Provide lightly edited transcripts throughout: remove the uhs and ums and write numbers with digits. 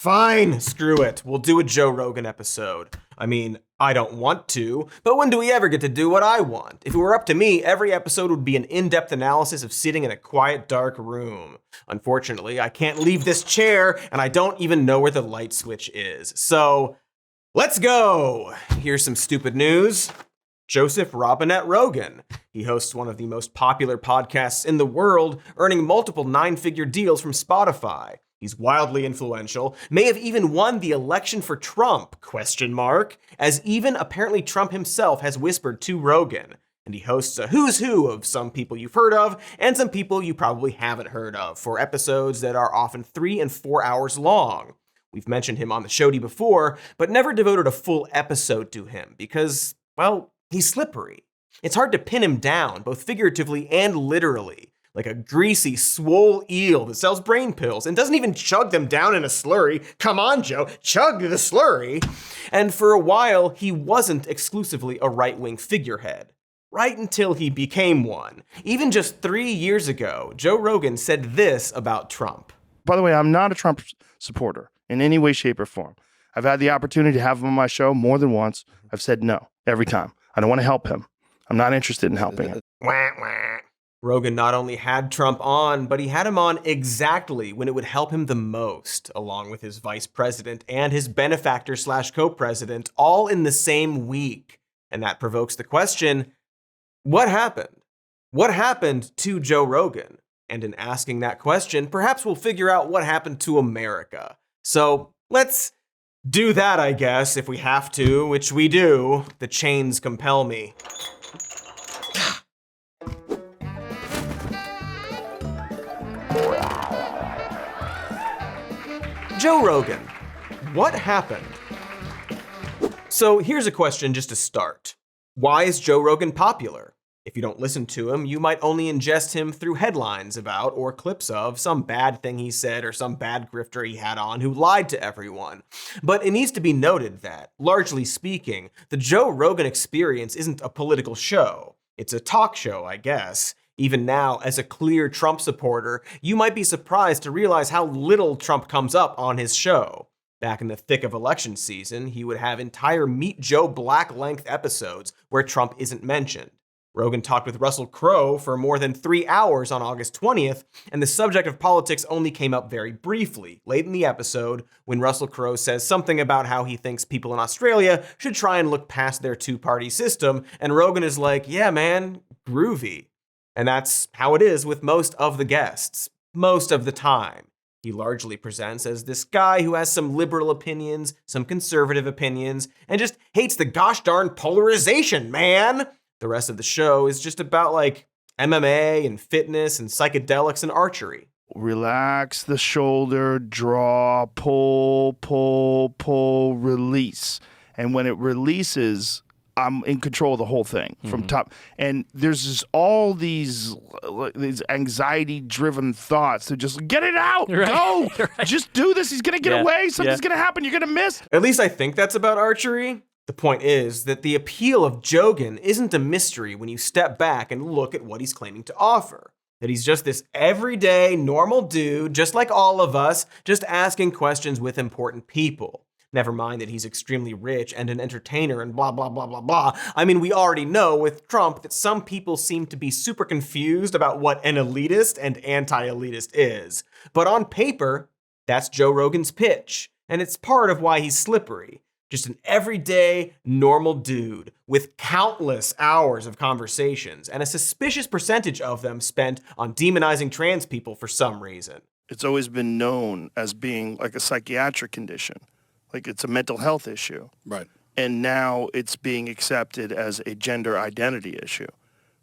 Fine, screw it. We'll do a Joe Rogan episode. I mean, I don't want to, but when do we ever get to do what I want? If it were up to me, every episode would be an in-depth analysis of sitting in a quiet, dark room. Unfortunately, I can't leave this chair, and I don't even know where the light switch is. So, let's go! Here's some stupid news. Joseph Robinette Rogan. He hosts one of the most popular podcasts in the world, earning multiple nine-figure deals from Spotify. He's wildly influential, may have even won the election for Trump, ? As even apparently Trump himself has whispered to Rogan. And he hosts a who's who of some people you've heard of and some people you probably haven't heard of for episodes that are often 3 and 4 hours long. We've mentioned him on the show before, but never devoted a full episode to him because, well, he's slippery. It's hard to pin him down, both figuratively and literally. Like a greasy, swole eel that sells brain pills and doesn't even chug them down in a slurry. Come on, Joe, chug the slurry. And for a while, he wasn't exclusively a right-wing figurehead. Right until he became one. Even just 3 years ago, Joe Rogan said this about Trump. By the way, I'm not a Trump supporter in any way, shape, or form. I've had the opportunity to have him on my show more than once. I've said no every time. I don't want to help him. I'm not interested in helping him. Wah, wah. Rogan not only had Trump on, but he had him on exactly when it would help him the most, along with his vice president and his benefactor / co-president, all in the same week. And that provokes the question, what happened? What happened to Joe Rogan? And in asking that question, perhaps we'll figure out what happened to America. So let's do that, I guess, if we have to, which we do. The chains compel me. Joe Rogan, what happened? So here's a question just to start. Why is Joe Rogan popular? If you don't listen to him, you might only ingest him through headlines about or clips of some bad thing he said or some bad grifter he had on who lied to everyone. But it needs to be noted that, largely speaking, the Joe Rogan Experience isn't a political show. It's a talk show, I guess. Even now, as a clear Trump supporter, you might be surprised to realize how little Trump comes up on his show. Back in the thick of election season, he would have entire Meet Joe Black-length episodes where Trump isn't mentioned. Rogan talked with Russell Crowe for more than 3 hours on August 20th, and the subject of politics only came up very briefly, late in the episode, when Russell Crowe says something about how he thinks people in Australia should try and look past their two-party system, and Rogan is like, yeah man, groovy. And that's how it is with most of the guests, most of the time. He largely presents as this guy who has some liberal opinions, some conservative opinions, and just hates the gosh darn polarization, man. The rest of the show is just about like MMA and fitness and psychedelics and archery. Relax the shoulder, draw, pull, release. And when it releases, I'm in control of the whole thing from top. And there's just all these anxiety-driven thoughts that just get it out, go, just do this. He's going to get away. Something's going to happen. You're going to miss. At least I think that's about archery. The point is that the appeal of Jogan isn't a mystery when you step back and look at what he's claiming to offer. That he's just this everyday, normal dude, just like all of us, just asking questions with important people. Never mind that he's extremely rich and an entertainer and blah, blah, blah, blah, blah. I mean, we already know with Trump that some people seem to be super confused about what an elitist and anti-elitist is. But on paper, that's Joe Rogan's pitch. And it's part of why he's slippery. Just an everyday, normal dude with countless hours of conversations and a suspicious percentage of them spent on demonizing trans people for some reason. It's always been known as being like a psychiatric condition. Like it's a mental health issue. Right. And now it's being accepted as a gender identity issue,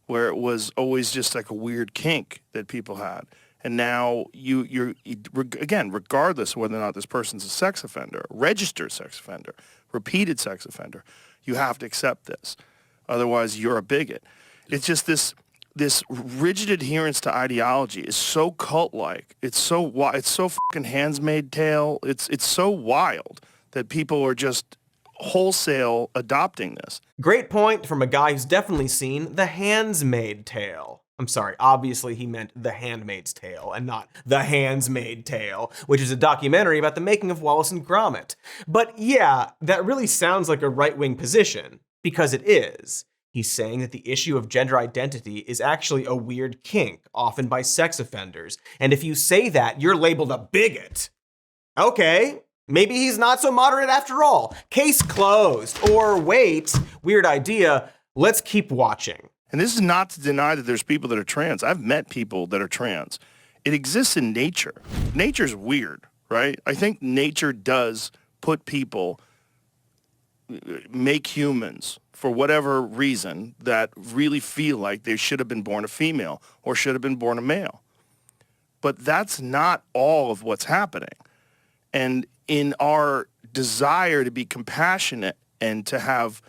where it was always just like a weird kink that people had. And now you're again, regardless of whether or not this person's a sex offender, registered sex offender, repeated sex offender, you have to accept this. Otherwise, you're a bigot. It's just this rigid adherence to ideology is so cult-like. It's so fucking Handmaid's Tale. It's so wild that people are just wholesale adopting this. Great point from a guy who's definitely seen The Handmaid's Tale. I'm sorry, obviously he meant The Handmaid's Tale and not The Handsmaid Tale, which is a documentary about the making of Wallace and Gromit. But yeah, that really sounds like a right-wing position, because it is. He's saying that the issue of gender identity is actually a weird kink, often by sex offenders. And if you say that, you're labeled a bigot. Okay, maybe he's not so moderate after all. Case closed. Or wait, weird idea, let's keep watching. And this is not to deny that there's people that are trans. I've met people that are trans. It exists in nature. Nature's weird, right? I think nature does put people, make humans, for whatever reason, that really feel like they should have been born a female or should have been born a male. But that's not all of what's happening. And in our desire to be compassionate and to have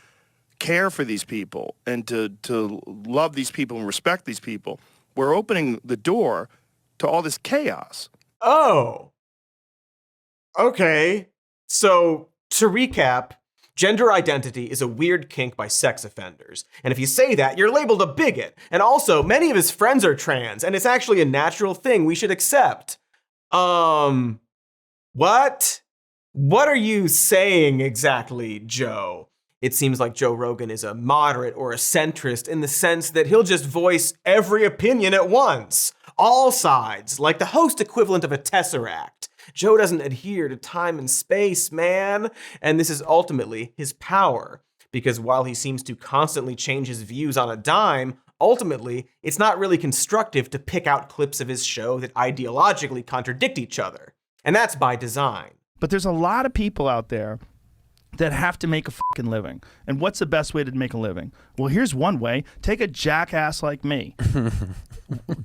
care for these people and to love these people and respect these people, we're opening the door to all this chaos. Oh. Okay. So, to recap, gender identity is a weird kink by sex offenders. And if you say that, you're labeled a bigot. And also, many of his friends are trans, and it's actually a natural thing we should accept. What? What are you saying exactly, Joe? It seems like Joe Rogan is a moderate or a centrist in the sense that he'll just voice every opinion at once. All sides, like the host equivalent of a tesseract. Joe doesn't adhere to time and space, man. And this is ultimately his power. Because while he seems to constantly change his views on a dime, ultimately, it's not really constructive to pick out clips of his show that ideologically contradict each other. And that's by design. But there's a lot of people out there that have to make a fucking living. And what's the best way to make a living? Well, here's one way. Take a jackass like me.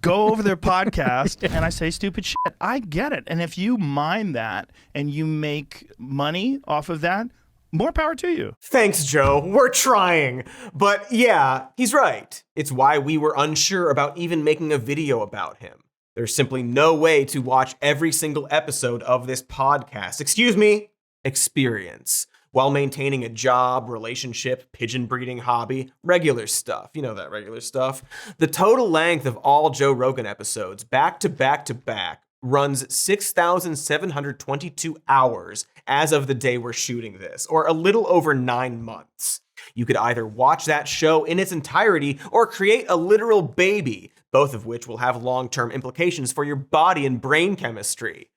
Go over their podcast and I say stupid shit. I get it. And if you mind that and you make money off of that, more power to you. Thanks, Joe. We're trying. But yeah, he's right. It's why we were unsure about even making a video about him. There's simply no way to watch every single episode of this podcast. Excuse me, experience. While maintaining a job, relationship, pigeon breeding hobby, regular stuff. You know that regular stuff. The total length of all Joe Rogan episodes, back to back to back, runs 6,722 hours as of the day we're shooting this, or a little over 9 months. You could either watch that show in its entirety or create a literal baby, both of which will have long-term implications for your body and brain chemistry.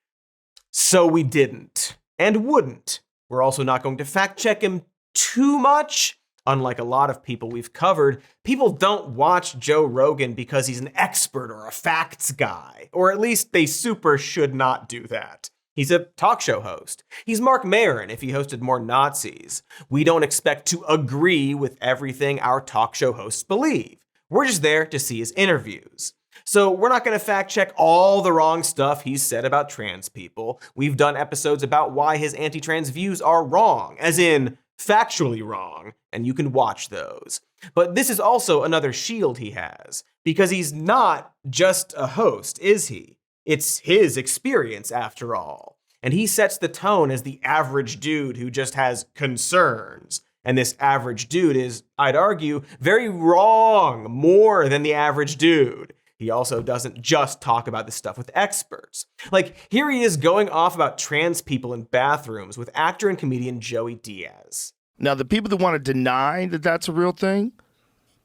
So we didn't, and wouldn't. We're also not going to fact check him too much. Unlike a lot of people we've covered, people don't watch Joe Rogan because he's an expert or a facts guy. Or at least they super should not do that. He's a talk show host. He's Mark Maron if he hosted more Nazis. We don't expect to agree with everything our talk show hosts believe. We're just there to see his interviews. So we're not going to fact check all the wrong stuff he's said about trans people. We've done episodes about why his anti-trans views are wrong, as in factually wrong, and you can watch those. But this is also another shield he has, because he's not just a host, is he? It's his experience after all. And he sets the tone as the average dude who just has concerns. And this average dude is, I'd argue, very wrong more than the average dude. He also doesn't just talk about this stuff with experts. Like, here he is going off about trans people in bathrooms with actor and comedian Joey Diaz. Now, the people that want to deny that that's a real thing,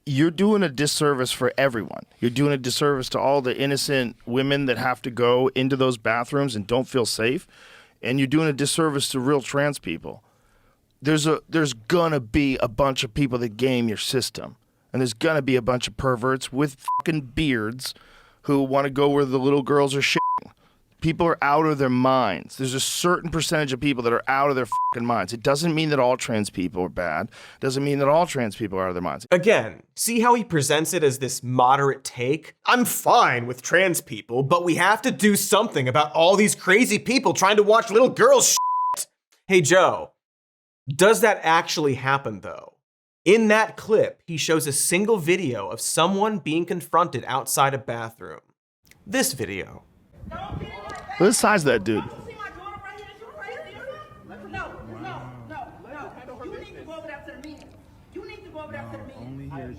you're doing a disservice for everyone. You're doing a disservice to all the innocent women that have to go into those bathrooms and don't feel safe. And you're doing a disservice to real trans people. There's gonna be a bunch of people that game your system. And there's gonna be a bunch of perverts with fucking beards who want to go where the little girls are shitting. People are out of their minds. There's a certain percentage of people that are out of their fucking minds. It doesn't mean that all trans people are bad. It doesn't mean that all trans people are out of their minds. Again, see how he presents it as this moderate take? I'm fine with trans people, but we have to do something about all these crazy people trying to watch little girls shit. Hey, Joe, does that actually happen though? In that clip, he shows a single video of someone being confronted outside a bathroom. This video. What's the size of that dude? You need to go over there to the meeting. You need to go over there to the meeting.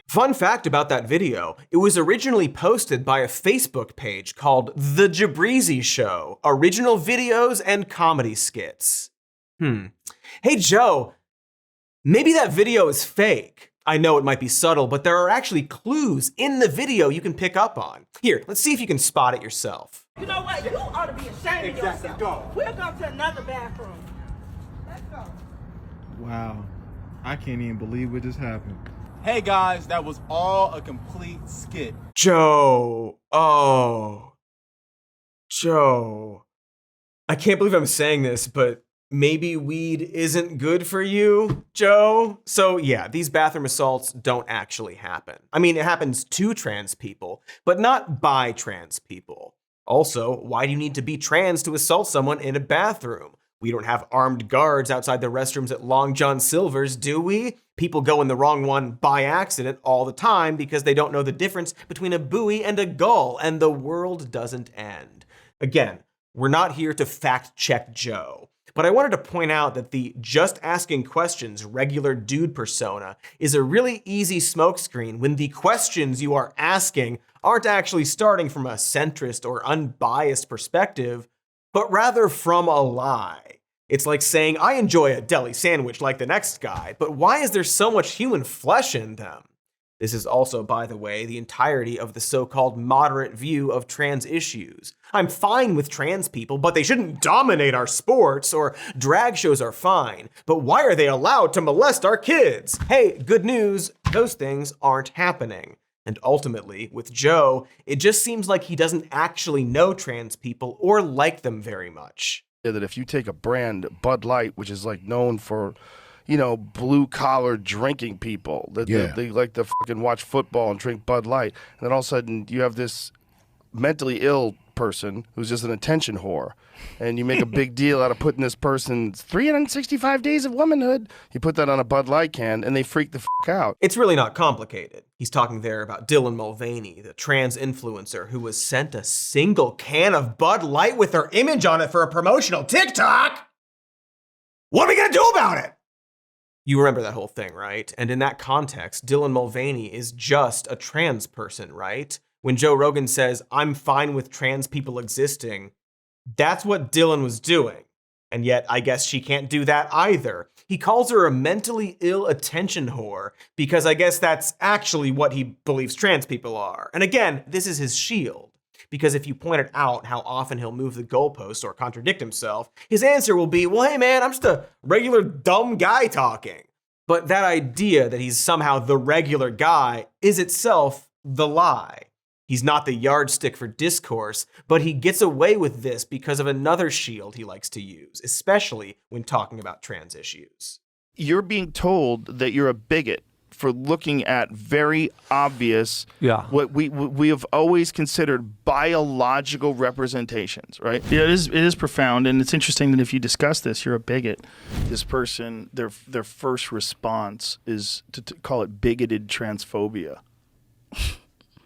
Fun fact about that video, it was originally posted by a Facebook page called The Jabrizi Show, Original Videos and Comedy Skits. Hey Joe, maybe that video is fake. I know it might be subtle, but there are actually clues in the video you can pick up on. Here, let's see if you can spot it yourself. You know what? You ought to be ashamed of yourself. Go. We'll go to another bathroom. Let's go. Wow. I can't even believe what just happened. Hey guys, that was all a complete skit. Joe. Oh. Joe. I can't believe I'm saying this, but maybe weed isn't good for you, Joe? So yeah, these bathroom assaults don't actually happen. I mean, it happens to trans people, but not by trans people. Also, why do you need to be trans to assault someone in a bathroom? We don't have armed guards outside the restrooms at Long John Silver's, do we? People go in the wrong one by accident all the time because they don't know the difference between a buoy and a gull, and the world doesn't end. Again, we're not here to fact check Joe, but I wanted to point out that the just asking questions regular dude persona is a really easy smokescreen when the questions you are asking aren't actually starting from a centrist or unbiased perspective, but rather from a lie. It's like saying, I enjoy a deli sandwich like the next guy, but why is there so much human flesh in them? This is also, by the way, the entirety of the so-called moderate view of trans issues. I'm fine with trans people, but they shouldn't dominate our sports, or drag shows are fine, but why are they allowed to molest our kids? Hey, good news, those things aren't happening. And ultimately, with Joe, it just seems like he doesn't actually know trans people or like them very much. That if you take a brand, Bud Light, which is like known for, you know, blue collar drinking people, that they like to fucking watch football and drink Bud Light, and then all of a sudden you have this mentally ill person who's just an attention whore, and you make a big deal out of putting this person's 365 days of womanhood, you put that on a Bud Light can, and they freak the fuck out. It's really not complicated. He's talking there about Dylan Mulvaney, the trans influencer who was sent a single can of Bud Light with her image on it for a promotional TikTok. What are we gonna do about it? You remember that whole thing, right? And in that context, Dylan Mulvaney is just a trans person, right? When Joe Rogan says, I'm fine with trans people existing, that's what Dylan was doing. And yet, I guess she can't do that either. He calls her a mentally ill attention whore because I guess that's actually what he believes trans people are. And again, this is his shield. Because if you pointed out how often he'll move the goalpost or contradict himself, his answer will be, well, hey man, I'm just a regular dumb guy talking. But that idea that he's somehow the regular guy is itself the lie. He's not the yardstick for discourse, but he gets away with this because of another shield he likes to use, especially when talking about trans issues. You're being told that you're a bigot for looking at very obvious, what we have always considered biological representations, right? Yeah, it is profound, and it's interesting that if you discuss this, you're a bigot. This person, their first response is to call it bigoted transphobia.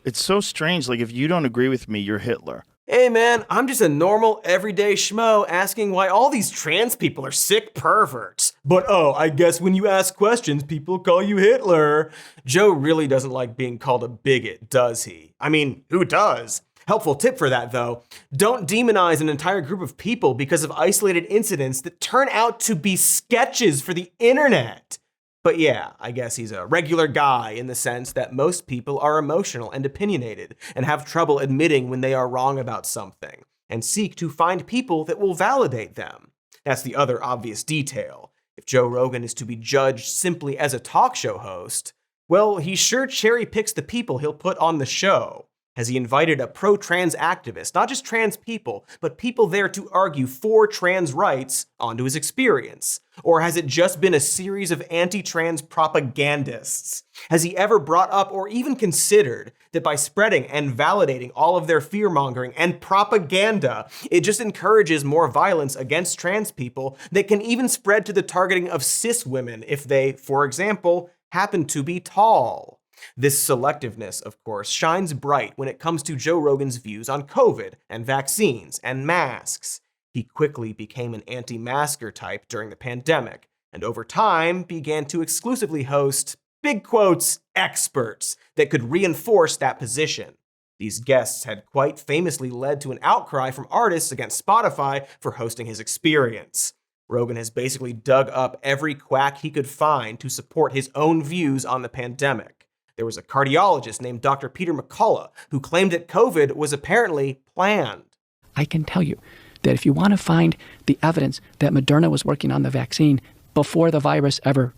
It's so strange. Like, if you don't agree with me, you're Hitler. Hey man, I'm just a normal, everyday schmo asking why all these trans people are sick perverts. But oh, I guess when you ask questions, people call you Hitler. Joe really doesn't like being called a bigot, does he? I mean, who does? Helpful tip for that though, don't demonize an entire group of people because of isolated incidents that turn out to be sketches for the internet. But yeah, I guess he's a regular guy in the sense that most people are emotional and opinionated and have trouble admitting when they are wrong about something and seek to find people that will validate them. That's the other obvious detail. If Joe Rogan is to be judged simply as a talk show host, well, he sure cherry picks the people he'll put on the show. Has he invited a pro-trans activist, not just trans people, but people there to argue for trans rights onto his experience? Or has it just been a series of anti-trans propagandists? Has he ever brought up or even considered that by spreading and validating all of their fear-mongering and propaganda, it just encourages more violence against trans people that can even spread to the targeting of cis women if they, for example, happen to be tall? This selectiveness, of course, shines bright when it comes to Joe Rogan's views on COVID and vaccines and masks. He quickly became an anti-masker type during the pandemic, and over time began to exclusively host big quotes, experts that could reinforce that position. These guests had quite famously led to an outcry from artists against Spotify for hosting his experience. Rogan has basically dug up every quack he could find to support his own views on the pandemic. There was a cardiologist named Dr. Peter McCullough who claimed that COVID was apparently planned. I can tell you that if you want to find the evidence that Moderna was working on the vaccine before the virus ever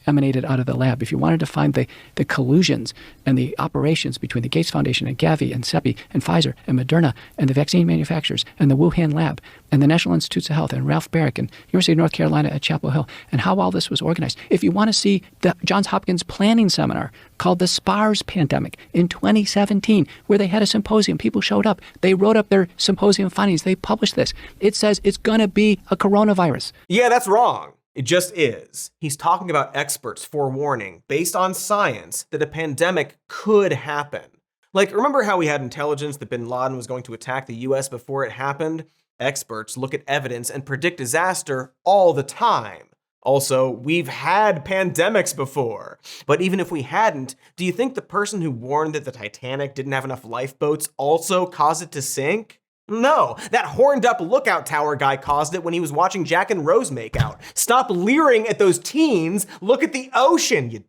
emanated out of the lab, if you wanted to find the collusions and the operations between the Gates Foundation and Gavi and CEPI and Pfizer and Moderna and the vaccine manufacturers and the Wuhan lab and the National Institutes of Health and Ralph Barrick and University of North Carolina at Chapel Hill and how all this was organized, if you want to see the Johns Hopkins planning seminar called the SPARS pandemic in 2017, where they had a symposium, people showed up, they wrote up their symposium findings, they published this. It says it's going to be a coronavirus. Yeah, that's wrong. It just is. He's talking about experts forewarning, based on science, that a pandemic could happen. Like, remember how we had intelligence that bin Laden was going to attack the US before it happened? Experts look at evidence and predict disaster all the time. Also, we've had pandemics before. But even if we hadn't, do you think the person who warned that the Titanic didn't have enough lifeboats also caused it to sink? No, that horned up lookout tower guy caused it when he was watching Jack and Rose make out. Stop leering at those teens. Look at the ocean, you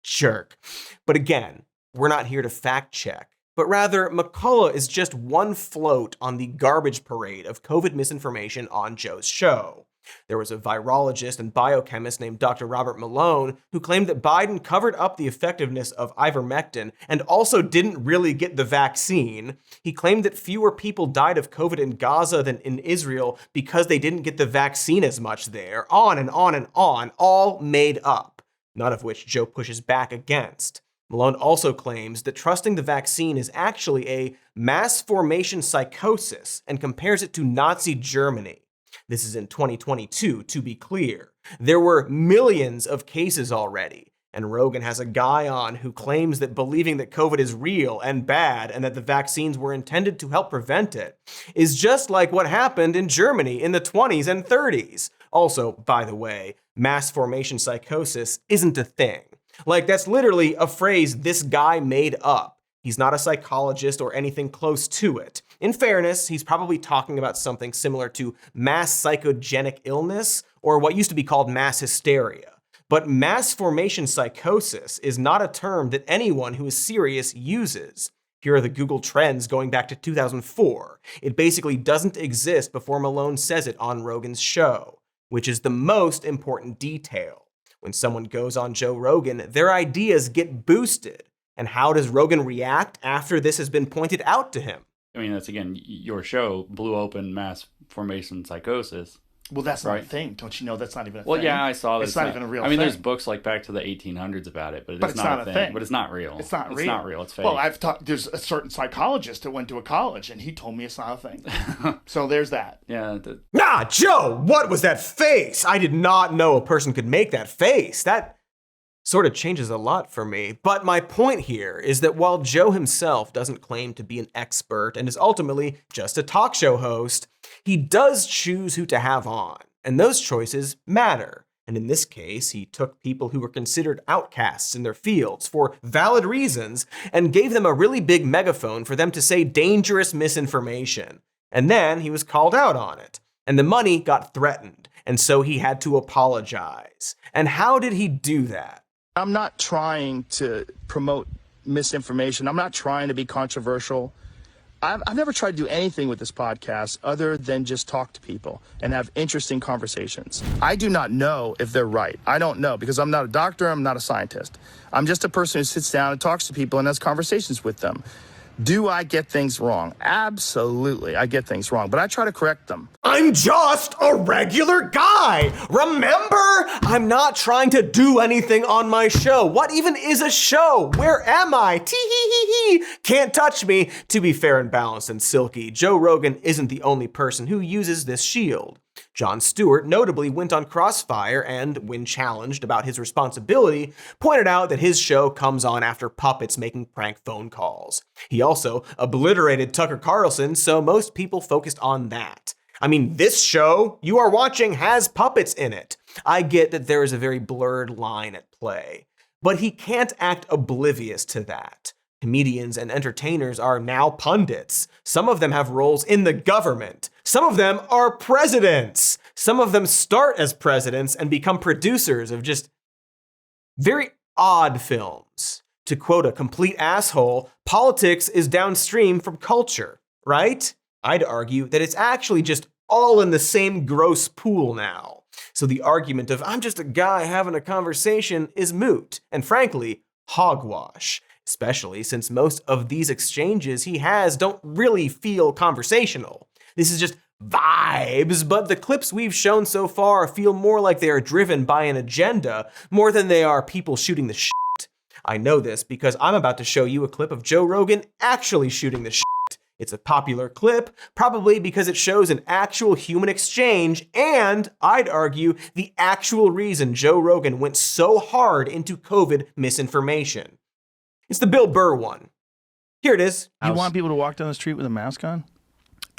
jerk. But again, we're not here to fact check. But rather, McCullough is just one float on the garbage parade of COVID misinformation on Joe's show. There was a virologist and biochemist named Dr. Robert Malone who claimed that Biden covered up the effectiveness of ivermectin and also didn't really get the vaccine. He claimed that fewer people died of COVID in Gaza than in Israel because they didn't get the vaccine as much there. On and on and on, all made up, none of which Joe pushes back against. Malone also claims that trusting the vaccine is actually a mass formation psychosis and compares it to Nazi Germany. This is in 2022, to be clear. There were millions of cases already, and Rogan has a guy on who claims that believing that COVID is real and bad and that the vaccines were intended to help prevent it is just like what happened in Germany in the 20s and 30s. Also, by the way, mass formation psychosis isn't a thing. Like, that's literally a phrase this guy made up. He's not a psychologist or anything close to it. In fairness, he's probably talking about something similar to mass psychogenic illness, or what used to be called mass hysteria. But mass formation psychosis is not a term that anyone who is serious uses. Here are the Google Trends going back to 2004. It basically doesn't exist before Malone says it on Rogan's show, which is the most important detail. When someone goes on Joe Rogan, their ideas get boosted. And how does Rogan react after this has been pointed out to him? I mean, that's, again, your show blew open mass formation psychosis. Well, that's not right? a thing. Don't you know that's not even a thing? Well, yeah, I saw that. It's not even a real thing. I mean, there's books like back to the 1800s about it, but it's not a thing. But it's not real. It's not real. It's not real. It's fake. Well, there's a certain psychologist that went to a college, and he told me it's not a thing. So there's that. Yeah. Nah, Joe, what was that face? I did not know a person could make that face. That sort of changes a lot for me. But my point here is that while Joe himself doesn't claim to be an expert and is ultimately just a talk show host, he does choose who to have on. And those choices matter. And in this case, he took people who were considered outcasts in their fields for valid reasons and gave them a really big megaphone for them to say dangerous misinformation. And then he was called out on it. And the money got threatened. And so he had to apologize. And how did he do that? I'm not trying to promote misinformation. I'm not trying to be controversial. I've never tried to do anything with this podcast other than just talk to people and have interesting conversations. I do not know if they're right. I don't know because I'm not a doctor. I'm not a scientist. I'm just a person who sits down and talks to people and has conversations with them. Do I get things wrong? Absolutely, I get things wrong, but I try to correct them. I'm just a regular guy. Remember? I'm not trying to do anything on my show. What even is a show? Where am I? Tee-hee-hee-hee. Can't touch me. To be fair and balanced and silky, Joe Rogan isn't the only person who uses this shield. Jon Stewart notably went on Crossfire and, when challenged about his responsibility, pointed out that his show comes on after puppets making prank phone calls. He also obliterated Tucker Carlson, so most people focused on that. I mean, this show you are watching has puppets in it. I get that there is a very blurred line at play. But he can't act oblivious to that. Comedians and entertainers are now pundits. Some of them have roles in the government. Some of them are presidents. Some of them start as presidents and become producers of just very odd films. To quote a complete asshole, politics is downstream from culture, right? I'd argue that it's actually just all in the same gross pool now. So the argument of I'm just a guy having a conversation is moot, and frankly, hogwash. Especially since most of these exchanges he has don't really feel conversational. This is just vibes, but the clips we've shown so far feel more like they are driven by an agenda more than they are people shooting the shit. I know this because I'm about to show you a clip of Joe Rogan actually shooting the shit. It's a popular clip, probably because it shows an actual human exchange, and I'd argue the actual reason Joe Rogan went so hard into COVID misinformation. It's the Bill Burr one. Here it is. You want people to walk down the street with a mask on?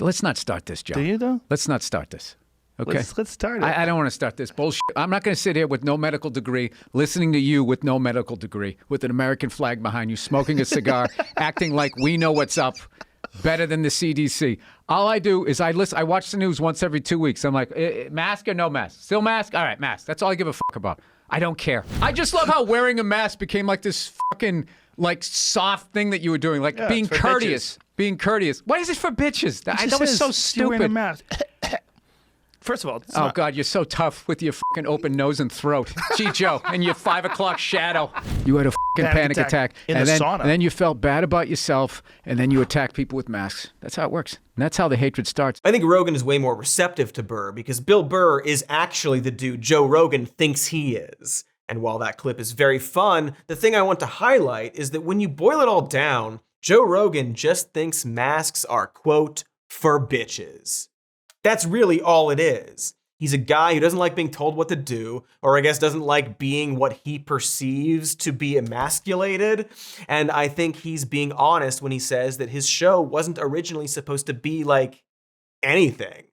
Let's not start this, Joe. Do you, though? Let's not start this. Okay. Let's start it. I don't want to start this bullshit. I'm not going to sit here with no medical degree, listening to you with no medical degree, with an American flag behind you, smoking a cigar, acting like we know what's up better than the CDC. All I do is I watch the news once every 2 weeks. I'm like, mask or no mask? Still mask? All right, mask. That's all I give a fuck about. I don't care. I just love how wearing a mask became like this fucking soft thing that you were doing, like being courteous. Bitches. Being courteous. Why is it for bitches? That was so stupid. You're wearing a mask. First of all, oh God, you're so tough with your fucking open nose and throat. Gee, Joe, and your 5 o'clock shadow. You had a fucking panic attack in the sauna. And then you felt bad about yourself, and then you attack people with masks. That's how it works. And that's how the hatred starts. I think Rogan is way more receptive to Burr because Bill Burr is actually the dude Joe Rogan thinks he is. And while that clip is very fun, the thing I want to highlight is that when you boil it all down, Joe Rogan just thinks masks are, quote, for bitches. That's really all it is. He's a guy who doesn't like being told what to do, or I guess doesn't like being what he perceives to be emasculated. And I think he's being honest when he says that his show wasn't originally supposed to be like anything.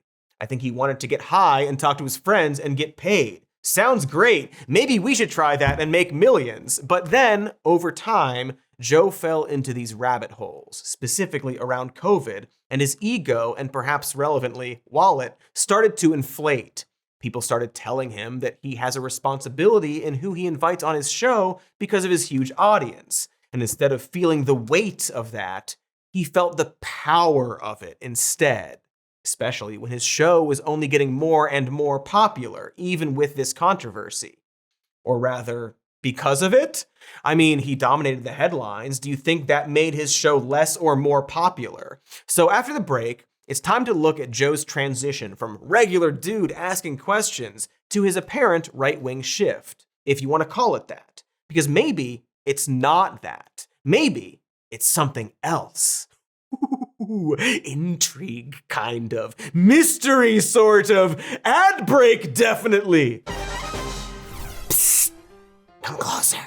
I think he wanted to get high and talk to his friends and get paid. Sounds great. Maybe we should try that and make millions. But then, over time, Joe fell into these rabbit holes, specifically around COVID, and his ego, and perhaps relevantly, wallet, started to inflate. People started telling him that he has a responsibility in who he invites on his show because of his huge audience. And instead of feeling the weight of that, he felt the power of it instead. Especially when his show was only getting more and more popular, even with this controversy. Or rather, because of it? I mean, he dominated the headlines. Do you think that made his show less or more popular? So after the break, it's time to look at Joe's transition from regular dude asking questions to his apparent right-wing shift, if you want to call it that. Because maybe it's not that. Maybe it's something else. Ooh, intrigue, kind of. Mystery, sort of. Ad break, definitely. Psst. Come closer.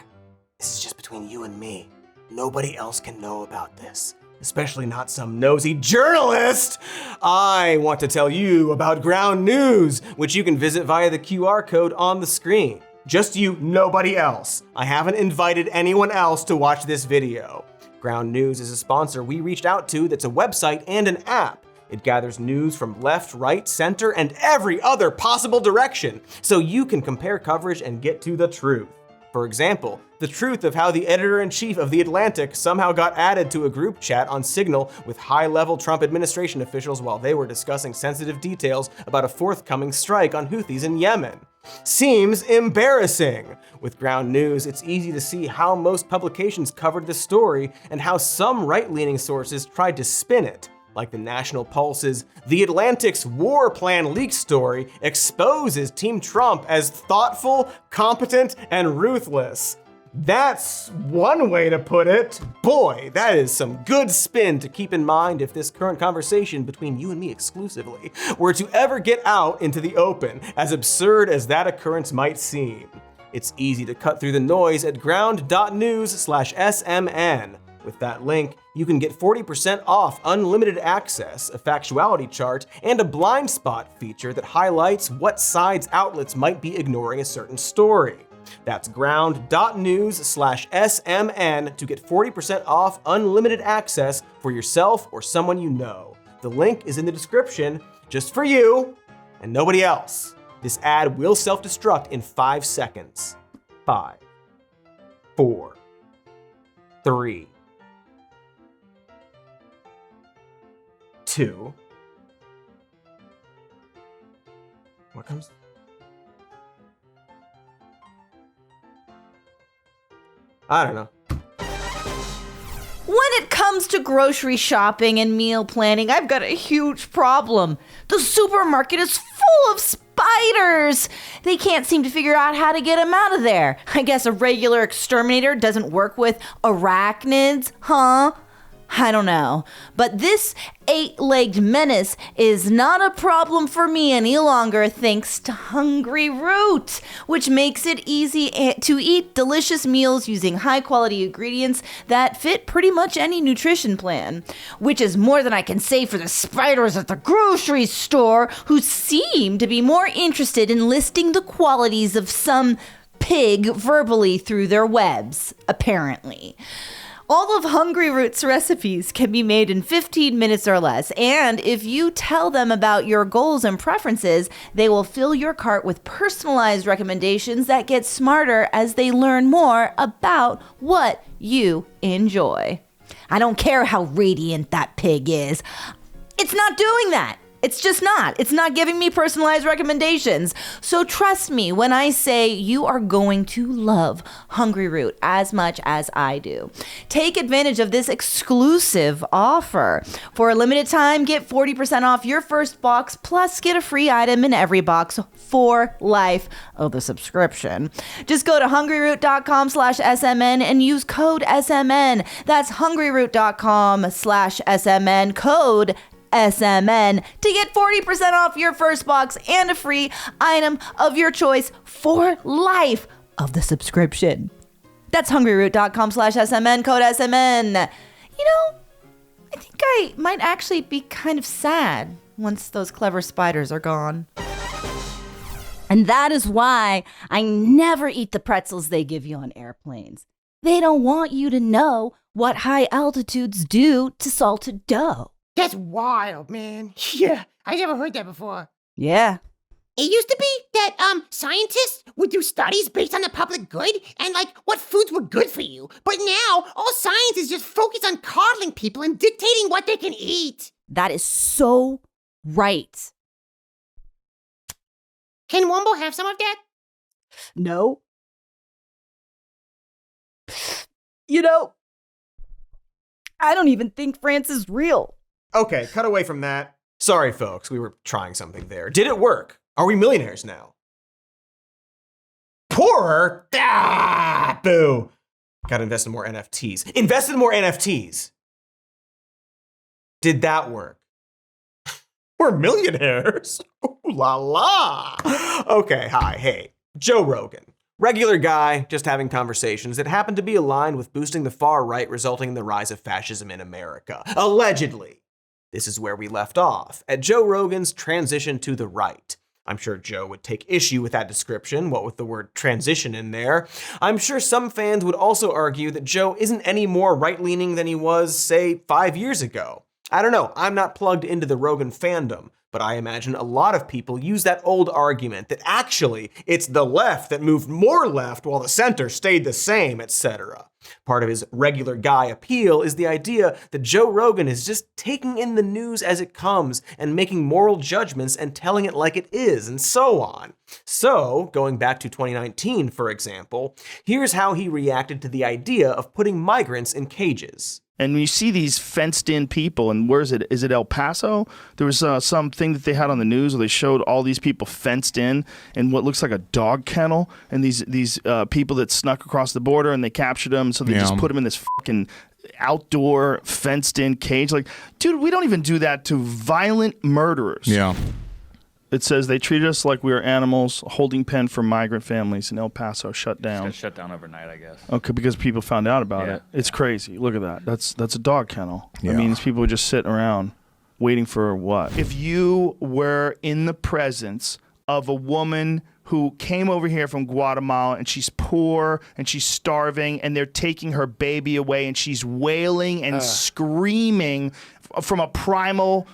This is just between you and me. Nobody else can know about this. Especially not some nosy journalist. I want to tell you about Ground News, which you can visit via the QR code on the screen. Just you, nobody else. I haven't invited anyone else to watch this video. Ground News is a sponsor we reached out to that's a website and an app. It gathers news from left, right, center, and every other possible direction, so you can compare coverage and get to the truth. For example, the truth of how the editor-in-chief of The Atlantic somehow got added to a group chat on Signal with high-level Trump administration officials while they were discussing sensitive details about a forthcoming strike on Houthis in Yemen. Seems embarrassing. With Ground News, it's easy to see how most publications covered the story and how some right-leaning sources tried to spin it. Like the National Pulse's The Atlantic's war plan leak story exposes Team Trump as thoughtful, competent, and ruthless. That's one way to put it. Boy, that is some good spin to keep in mind if this current conversation between you and me exclusively were to ever get out into the open, as absurd as that occurrence might seem. It's easy to cut through the noise at ground.news/SMN. With that link, you can get 40% off unlimited access, a factuality chart, and a blind spot feature that highlights what sides outlets might be ignoring a certain story. That's ground.news/SMN to get 40% off unlimited access for yourself or someone you know. The link is in the description just for you and nobody else. This ad will self-destruct in 5 seconds. 5, 4, 3, 2. What comes? I don't know. When it comes to grocery shopping and meal planning, I've got a huge problem. The supermarket is full of spiders. They can't seem to figure out how to get them out of there. I guess a regular exterminator doesn't work with arachnids, huh? I don't know. But this 8-legged menace is not a problem for me any longer thanks to Hungry Root, which makes it easy to eat delicious meals using high-quality ingredients that fit pretty much any nutrition plan, which is more than I can say for the spiders at the grocery store who seem to be more interested in listing the qualities of some pig verbally through their webs, apparently. All of Hungry Root's recipes can be made in 15 minutes or less, and if you tell them about your goals and preferences, they will fill your cart with personalized recommendations that get smarter as they learn more about what you enjoy. I don't care how radiant that pig is. It's not doing that. It's just not. It's not giving me personalized recommendations. So trust me when I say you are going to love Hungry Root as much as I do. Take advantage of this exclusive offer. For a limited time, get 40% off your first box, plus get a free item in every box for life of the subscription. Just go to hungryroot.com/SMN and use code SMN. That's hungryroot.com/SMN, code SMN, to get 40% off your first box and a free item of your choice for life of the subscription. That's hungryroot.com/SMN, code SMN. You know, I think I might actually be kind of sad once those clever spiders are gone. And that is why I never eat the pretzels they give you on airplanes. They don't want you to know what high altitudes do to salted dough. That's wild, man. Yeah, I never heard that before. Yeah. It used to be that scientists would do studies based on the public good and like what foods were good for you. But now all science is just focused on coddling people and dictating what they can eat. That is so right. Can Wombo have some of that? No. You know, I don't even think France is real. Okay, cut away from that. Sorry, folks, we were trying something there. Did it work? Are we millionaires now? Poorer? Ah, boo. Gotta invest in more NFTs. Invest in more NFTs. Did that work? We're millionaires. Ooh la la. Okay, hi, hey, Joe Rogan. Regular guy, just having conversations that happen to be aligned with boosting the far right, resulting in the rise of fascism in America. Allegedly. This is where we left off, at Joe Rogan's transition to the right. I'm sure Joe would take issue with that description, what with the word transition in there. I'm sure some fans would also argue that Joe isn't any more right-leaning than he was, say, 5 years ago. I don't know, I'm not plugged into the Rogan fandom, but I imagine a lot of people use that old argument that actually it's the left that moved more left while the center stayed the same, etc. Part of his regular guy appeal is the idea that Joe Rogan is just taking in the news as it comes and making moral judgments and telling it like it is, and so on. So, going back to 2019, for example, here's how he reacted to the idea of putting migrants in cages. And when you see these fenced-in people, and where is it? Is it El Paso? There was something that they had on the news where they showed all these people fenced in what looks like a dog kennel, and these people that snuck across the border, and they captured them, so they just put them in this fucking outdoor fenced-in cage. Like, dude, we don't even do that to violent murderers. Yeah. It says they treated us like we were animals. Holding pen for migrant families in El Paso shut down. It's shut down overnight, I guess. Okay, because people found out about it. It's crazy. Look at that. That's a dog kennel. Yeah. That means people were just sitting around waiting for what? If you were in the presence of a woman who came over here from Guatemala, and she's poor and she's starving, and they're taking her baby away, and she's wailing and screaming from a primal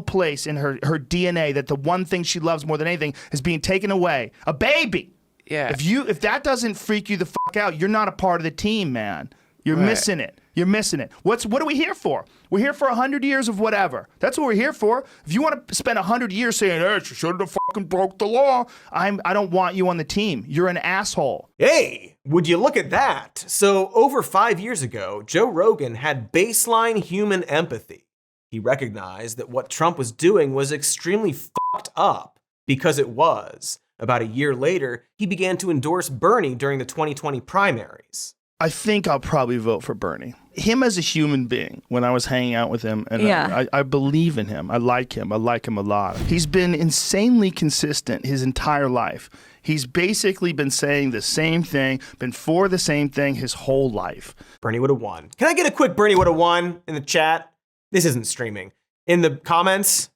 place in her DNA that the one thing she loves more than anything is being taken away. A baby. Yeah. If that doesn't freak you the fuck out, you're not a part of the team, man. You're missing it. You're missing it. What are we here for? We're here for 100 years of whatever. That's what we're here for. If you want to spend 100 years saying, hey, she shouldn't have fucking broke the law, I don't want you on the team. You're an asshole. Hey, would you look at that? So over 5 years ago, Joe Rogan had baseline human empathy. He recognized that what Trump was doing was extremely fucked up, because it was. About a year later, he began to endorse Bernie during the 2020 primaries. I think I'll probably vote for Bernie. Him as a human being, when I was hanging out with him, and I believe in him. I like him. I like him a lot. He's been insanely consistent his entire life. He's basically been saying the same thing, been for the same thing his whole life. Bernie would have won. Can I get a quick Bernie would have won in the chat? This isn't streaming. In the comments,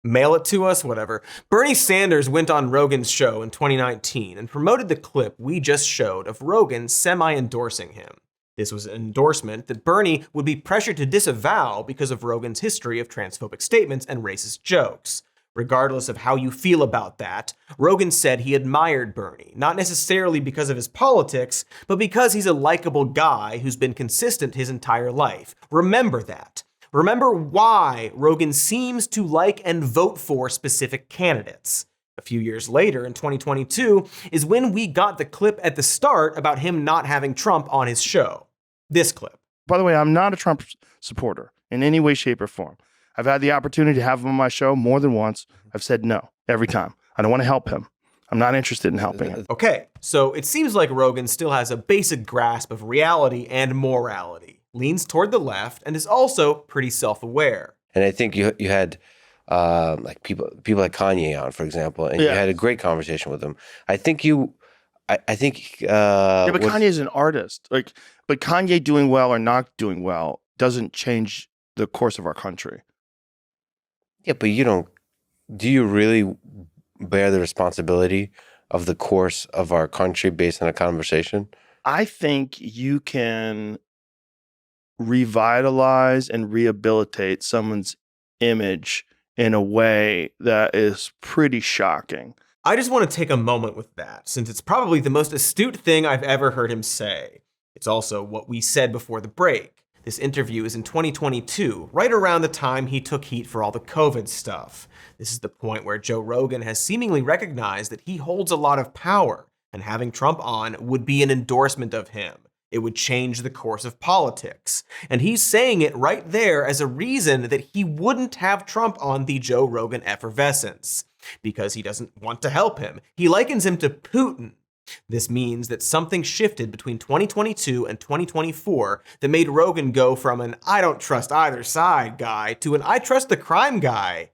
mail it to us, whatever. Bernie Sanders went on Rogan's show in 2019 and promoted the clip we just showed of Rogan semi-endorsing him. This was an endorsement that Bernie would be pressured to disavow because of Rogan's history of transphobic statements and racist jokes. Regardless of how you feel about that, Rogan said he admired Bernie, not necessarily because of his politics, but because he's a likable guy who's been consistent his entire life. Remember that. Remember why Rogan seems to like and vote for specific candidates. A few years later, in 2022, is when we got the clip at the start about him not having Trump on his show. This clip. By the way, I'm not a Trump supporter in any way, shape, or form. I've had the opportunity to have him on my show more than once. I've said no every time. I don't want to help him. I'm not interested in helping him. Okay, so it seems like Rogan still has a basic grasp of reality and morality, leans toward the left, and is also pretty self-aware. And I think you had like people like Kanye on, for example, and you had a great conversation with him. I think but Kanye's an artist. But Kanye doing well or not doing well doesn't change the course of our country. Yeah, but do you really bear the responsibility of the course of our country based on a conversation? I think you can revitalize and rehabilitate someone's image in a way that is pretty shocking. I just want to take a moment with that, since it's probably the most astute thing I've ever heard him say. It's also what we said before the break. This interview is in 2022, right around the time he took heat for all the COVID stuff. This is the point where Joe Rogan has seemingly recognized that he holds a lot of power, and having Trump on would be an endorsement of him. It would change the course of politics. And he's saying it right there as a reason that he wouldn't have Trump on the Joe Rogan effervescence, because he doesn't want to help him. He likens him to Putin. This means that something shifted between 2022 and 2024 that made Rogan go from an I don't trust either side guy to an I trust the crime guy.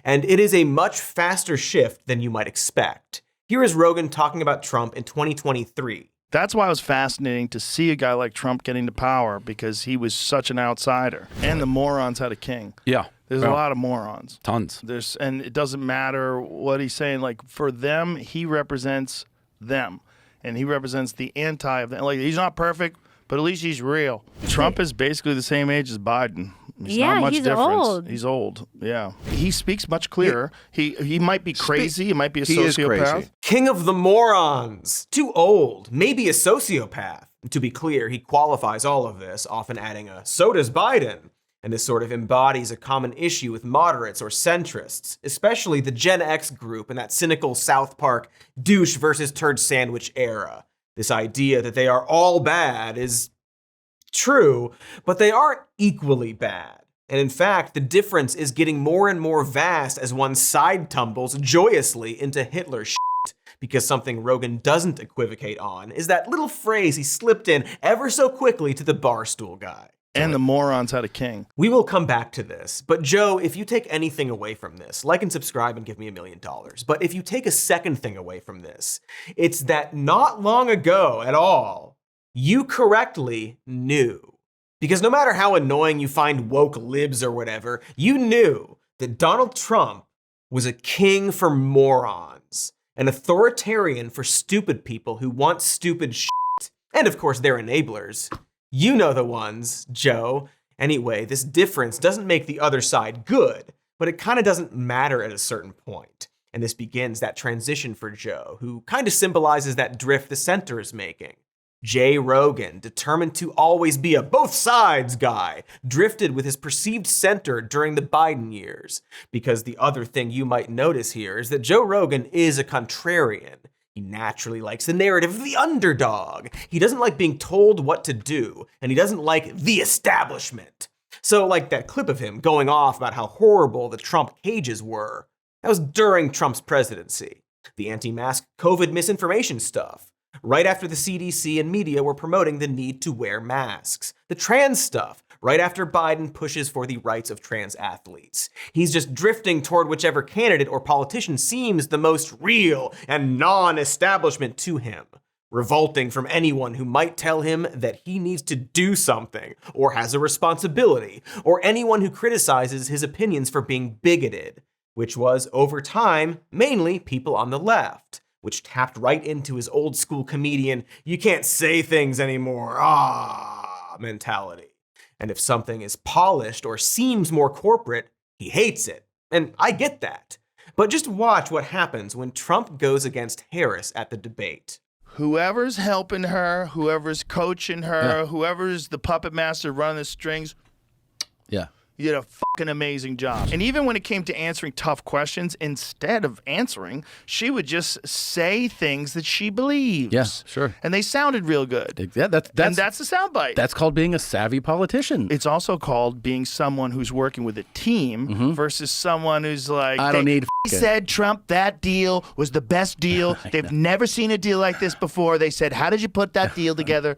And it is a much faster shift than you might expect. Here is Rogan talking about Trump in 2023. That's why it was fascinating to see a guy like Trump getting to power, because he was such an outsider. And the morons had a king. Yeah. There's a lot of morons. Tons. And it doesn't matter what he's saying. Like, for them, he represents them. And he represents the anti of them. Like, he's not perfect, but at least he's real. Trump is basically the same age as Biden. There's not much difference. Old. He's old. Yeah. He speaks much clearer. He might be crazy. He might be a sociopath. King of the morons. Too old. Maybe a sociopath. To be clear, he qualifies all of this, often adding so does Biden. And this sort of embodies a common issue with moderates or centrists, especially the Gen X group in that cynical South Park douche versus turd sandwich era. This idea that they are all bad is true, but they aren't equally bad. And in fact, the difference is getting more and more vast as one side tumbles joyously into Hitler shit. Because something Rogan doesn't equivocate on is that little phrase he slipped in ever so quickly to the Barstool guy. And the morons had a king. We will come back to this, but Joe, if you take anything away from this, like and subscribe and give me $1 million. But if you take a second thing away from this, it's that not long ago at all, you correctly knew. Because no matter how annoying you find woke libs or whatever, you knew that Donald Trump was a king for morons, an authoritarian for stupid people who want stupid shit, and of course their enablers. You know the ones, Joe. Anyway, this difference doesn't make the other side good, but it kind of doesn't matter at a certain point. And this begins that transition for Joe, who kind of symbolizes that drift the center is making. J. Rogan, determined to always be a both sides guy, drifted with his perceived center during the Biden years. Because the other thing you might notice here is that Joe Rogan is a contrarian. He naturally likes the narrative of the underdog. He doesn't like being told what to do, and he doesn't like the establishment. So like that clip of him going off about how horrible the Trump cages were, that was during Trump's presidency. The anti-mask COVID misinformation stuff. Right after the CDC and media were promoting the need to wear masks. The trans stuff, right after Biden pushes for the rights of trans athletes. He's just drifting toward whichever candidate or politician seems the most real and non-establishment to him, revolting from anyone who might tell him that he needs to do something or has a responsibility, or anyone who criticizes his opinions for being bigoted, which was, over time, mainly people on the left, which tapped right into his old school comedian, you can't say things anymore, mentality. And if something is polished or seems more corporate, he hates it. And I get that. But just watch what happens when Trump goes against Harris at the debate. Whoever's helping her, whoever's coaching her, whoever's the puppet master running the strings, you did a fucking amazing job. And even when it came to answering tough questions, instead of answering, she would just say things that she believes. Yeah, sure. And they sounded real good. Yeah, that's the soundbite. That's called being a savvy politician. It's also called being someone who's working with a team versus someone who's like, he said Trump, that deal was the best deal. They've never seen a deal like this before. They said, how did you put that deal together?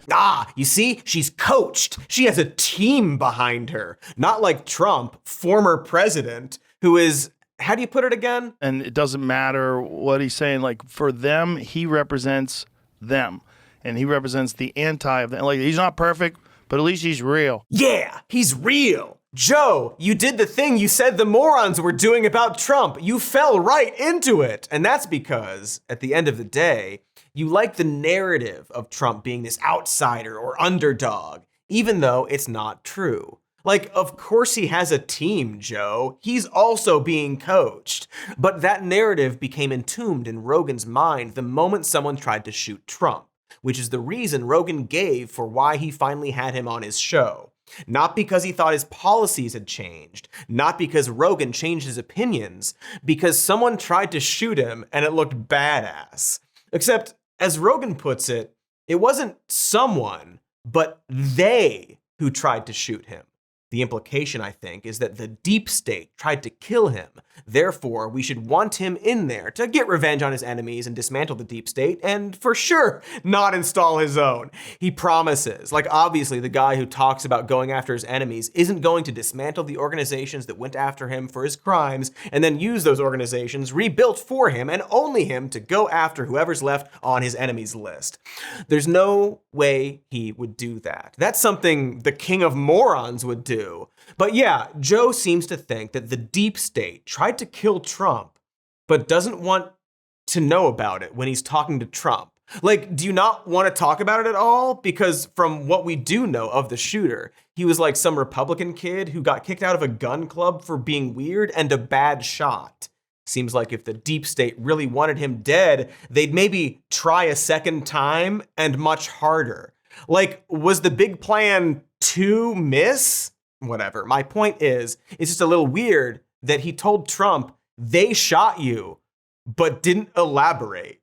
You see, she's coached. She has a team behind her. Not like Trump, former president, who is, how do you put it again? And it doesn't matter what he's saying. Like, for them, he represents them. And he represents the anti of them. Like, he's not perfect, but at least he's real. Yeah, he's real. Joe, you did the thing you said the morons were doing about Trump. You fell right into it. And that's because, at the end of the day, you like the narrative of Trump being this outsider or underdog, even though it's not true. Like, of course he has a team, Joe. He's also being coached. But that narrative became entombed in Rogan's mind the moment someone tried to shoot Trump, which is the reason Rogan gave for why he finally had him on his show. Not because he thought his policies had changed, not because Rogan changed his opinions, because someone tried to shoot him and it looked badass. Except, as Rogan puts it, it wasn't someone, but they who tried to shoot him. The implication, I think, is that the deep state tried to kill him. Therefore, we should want him in there to get revenge on his enemies and dismantle the deep state, and for sure, not install his own. He promises. Like, obviously, the guy who talks about going after his enemies isn't going to dismantle the organizations that went after him for his crimes, and then use those organizations rebuilt for him and only him to go after whoever's left on his enemies list. There's no way he would do that. That's something the king of morons would do. But yeah, Joe seems to think that the deep state tried to kill Trump, but doesn't want to know about it when he's talking to Trump. Like, do you not want to talk about it at all? Because from what we do know of the shooter, he was like some Republican kid who got kicked out of a gun club for being weird and a bad shot. Seems like if the deep state really wanted him dead, they'd maybe try a second time and much harder. Like, was the big plan to miss? Whatever. My point is, it's just a little weird that he told Trump they shot you, but didn't elaborate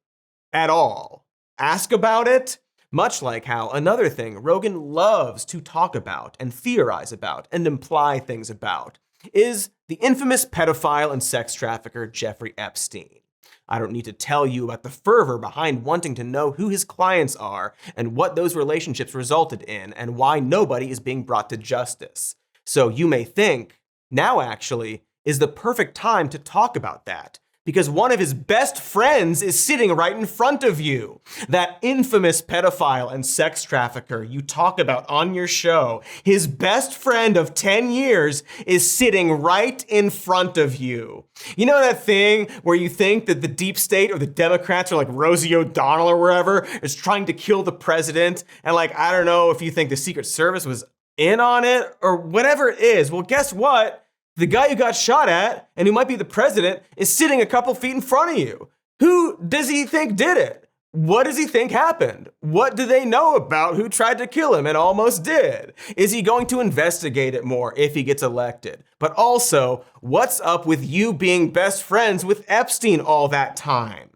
at all. Ask about it, much like how another thing Rogan loves to talk about and theorize about and imply things about is the infamous pedophile and sex trafficker Jeffrey Epstein. I don't need to tell you about the fervor behind wanting to know who his clients are and what those relationships resulted in and why nobody is being brought to justice. So you may think, now actually is the perfect time to talk about that, because one of his best friends is sitting right in front of you. That infamous pedophile and sex trafficker you talk about on your show, his best friend of 10 years is sitting right in front of you. You know that thing where you think that the deep state or the Democrats are like Rosie O'Donnell or wherever is trying to kill the president, and like, I don't know if you think the Secret Service was in on it or whatever it is. Well, guess what? The guy you got shot at and who might be the president is sitting a couple feet in front of you. Who does he think did it? What does he think happened? What do they know about who tried to kill him and almost did? Is he going to investigate it more if he gets elected? But also, what's up with you being best friends with Epstein all that time?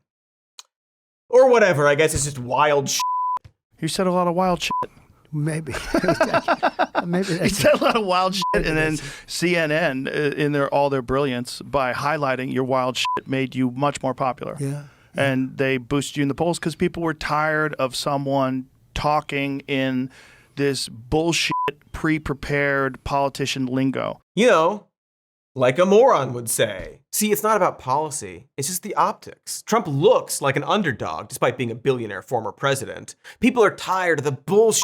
Or whatever, I guess it's just wild shit. You said a lot of wild shit. Maybe. Maybe he said a lot of wild shit, and then CNN, in all their brilliance, by highlighting your wild shit, made you much more popular. Yeah. And they boosted you in the polls because people were tired of someone talking in this bullshit, pre-prepared politician lingo. You know, like a moron would say. See, it's not about policy. It's just the optics. Trump looks like an underdog, despite being a billionaire former president. People are tired of the bullshit,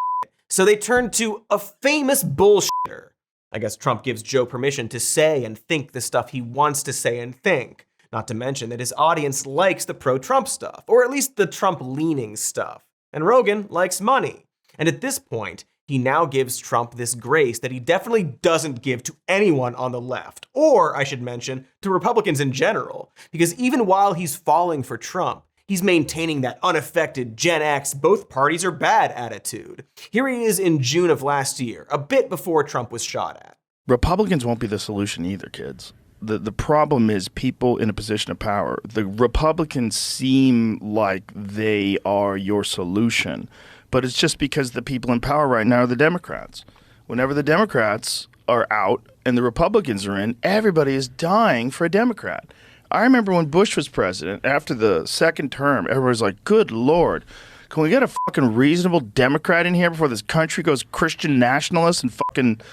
so they turn to a famous bullshitter. I guess Trump gives Joe permission to say and think the stuff he wants to say and think. Not to mention that his audience likes the pro-Trump stuff, or at least the Trump-leaning stuff. And Rogan likes money. And at this point, he now gives Trump this grace that he definitely doesn't give to anyone on the left, or I should mention, to Republicans in general. Because even while he's falling for Trump, he's maintaining that unaffected Gen X, both parties are bad attitude. Here he is in June of last year, a bit before Trump was shot at. Republicans won't be the solution either, kids. The problem is people in a position of power. The Republicans seem like they are your solution, but it's just because the people in power right now are the Democrats. Whenever the Democrats are out and the Republicans are in, everybody is dying for a Democrat. I remember when Bush was president, after the second term, everybody was like, good Lord, can we get a fucking reasonable Democrat in here before this country goes Christian nationalist and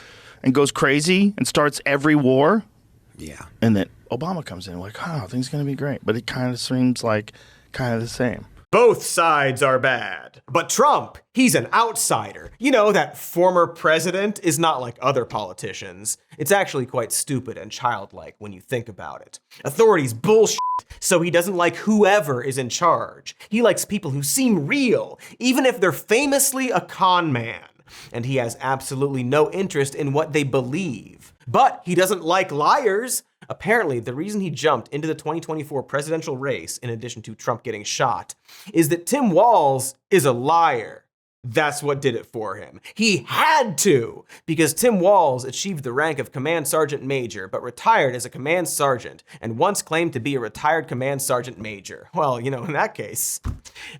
goes crazy and starts every war? Yeah. And then Obama comes in like, oh, things are going to be great. But it kind of seems like kind of the same. Both sides are bad. But Trump, he's an outsider. You know, that former president is not like other politicians. It's actually quite stupid and childlike when you think about it. Authority's bullshit, so he doesn't like whoever is in charge. He likes people who seem real, even if they're famously a con man. And he has absolutely no interest in what they believe. But he doesn't like liars. Apparently, the reason he jumped into the 2024 presidential race, in addition to Trump getting shot, is that Tim Walz is a liar. That's what did it for him. He had to, because Tim Walz achieved the rank of Command Sergeant Major, but retired as a Command Sergeant, and once claimed to be a retired Command Sergeant Major. Well, you know, in that case,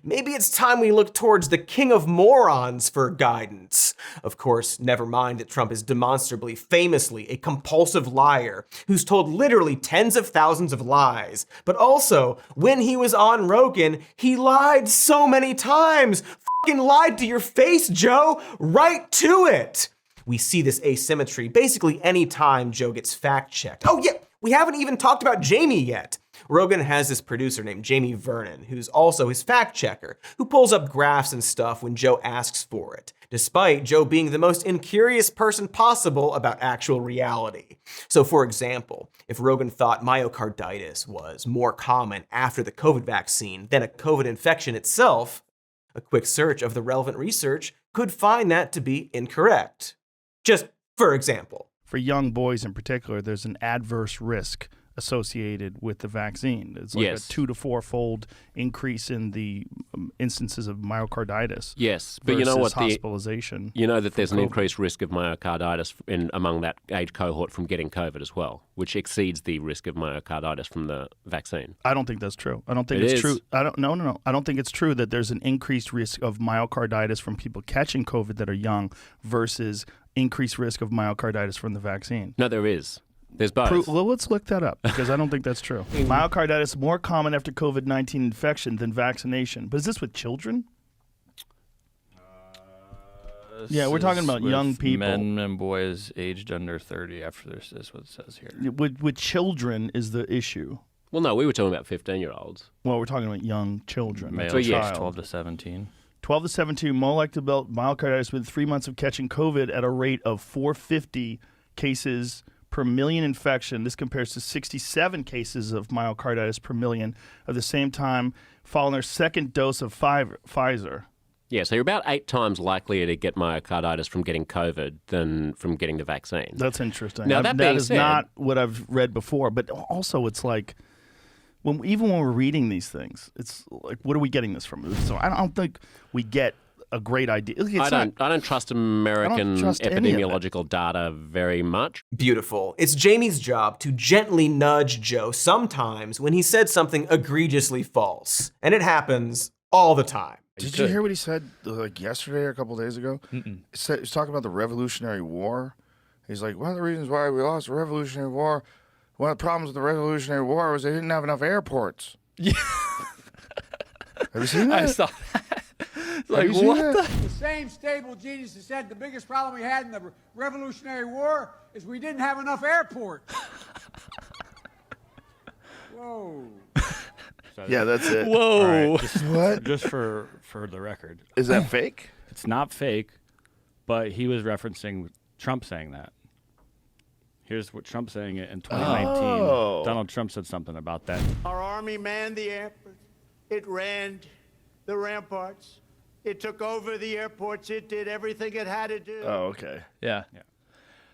maybe it's time we look towards the king of morons for guidance. Of course, never mind that Trump is demonstrably, famously, a compulsive liar who's told literally tens of thousands of lies. But also, when he was on Rogan, he lied so many times. Lied to your face, Joe. Right to it. We see this asymmetry basically any time Joe gets fact-checked. Oh yeah, we haven't even talked about Jamie yet. Rogan has this producer named Jamie Vernon, who's also his fact-checker, who pulls up graphs and stuff when Joe asks for it, despite Joe being the most incurious person possible about actual reality. So for example, if Rogan thought myocarditis was more common after the COVID vaccine than a COVID infection itself, a quick search of the relevant research could find that to be incorrect. Just for example. For young boys in particular, there's an adverse risk associated with the vaccine. It's like a 2 to 4-fold increase in the instances of myocarditis. Yes, but you know what? Hospitalization. You know that there's an increased risk of myocarditis among that age cohort from getting COVID as well, which exceeds the risk of myocarditis from the vaccine. I don't think that's true. I don't think it's true. No. I don't think it's true that there's an increased risk of myocarditis from people catching COVID that are young versus increased risk of myocarditis from the vaccine. No, there is. There's both. Well, let's look that up because I don't think that's true. Myocarditis more common after COVID-19 infection than vaccination. But is this with children? Yeah, we're talking about young people. Men and boys aged under 30 after this is what it says here. With children is the issue. Well, no, we were talking about 15-year-olds. Well, we're talking about young children. Male, So, yes, child. 12 to 17. 12 to 17, myocarditis within 3 months of catching COVID at a rate of 450 cases per million infection. This compares to 67 cases of myocarditis per million at the same time following their second dose of Pfizer. Yeah, so you're about 8 times likelier to get myocarditis from getting COVID than from getting the vaccine. That's interesting. Now, that being is said, not what I've read before, but also it's like, even when we're reading these things, it's like, what are we getting this from? So I don't think we get a great idea. I don't trust American trust any of it. epidemiological data very much. Beautiful. It's Jamie's job to gently nudge Joe sometimes when he said something egregiously false. And it happens all the time. Did you hear what he said like yesterday or a couple days ago? Mm-mm. He was talking about the Revolutionary War. He's like, one of the reasons why we lost the Revolutionary War, one of the problems with the Revolutionary War was they didn't have enough airports. Yeah. Have you seen that? I saw that. Like, you seen what that? The same stable genius that said the biggest problem we had in the Revolutionary War is we didn't have enough airports. Whoa. Yeah, that's it. Whoa. All right. What? Just for the record. Is that fake? It's not fake, but he was referencing Trump saying that. Here's what Trump saying it in 2019. Oh. Donald Trump said something about that. Our army manned the airports. It ran the ramparts. It took over the airports. It did everything it had to do. Oh, okay. Yeah.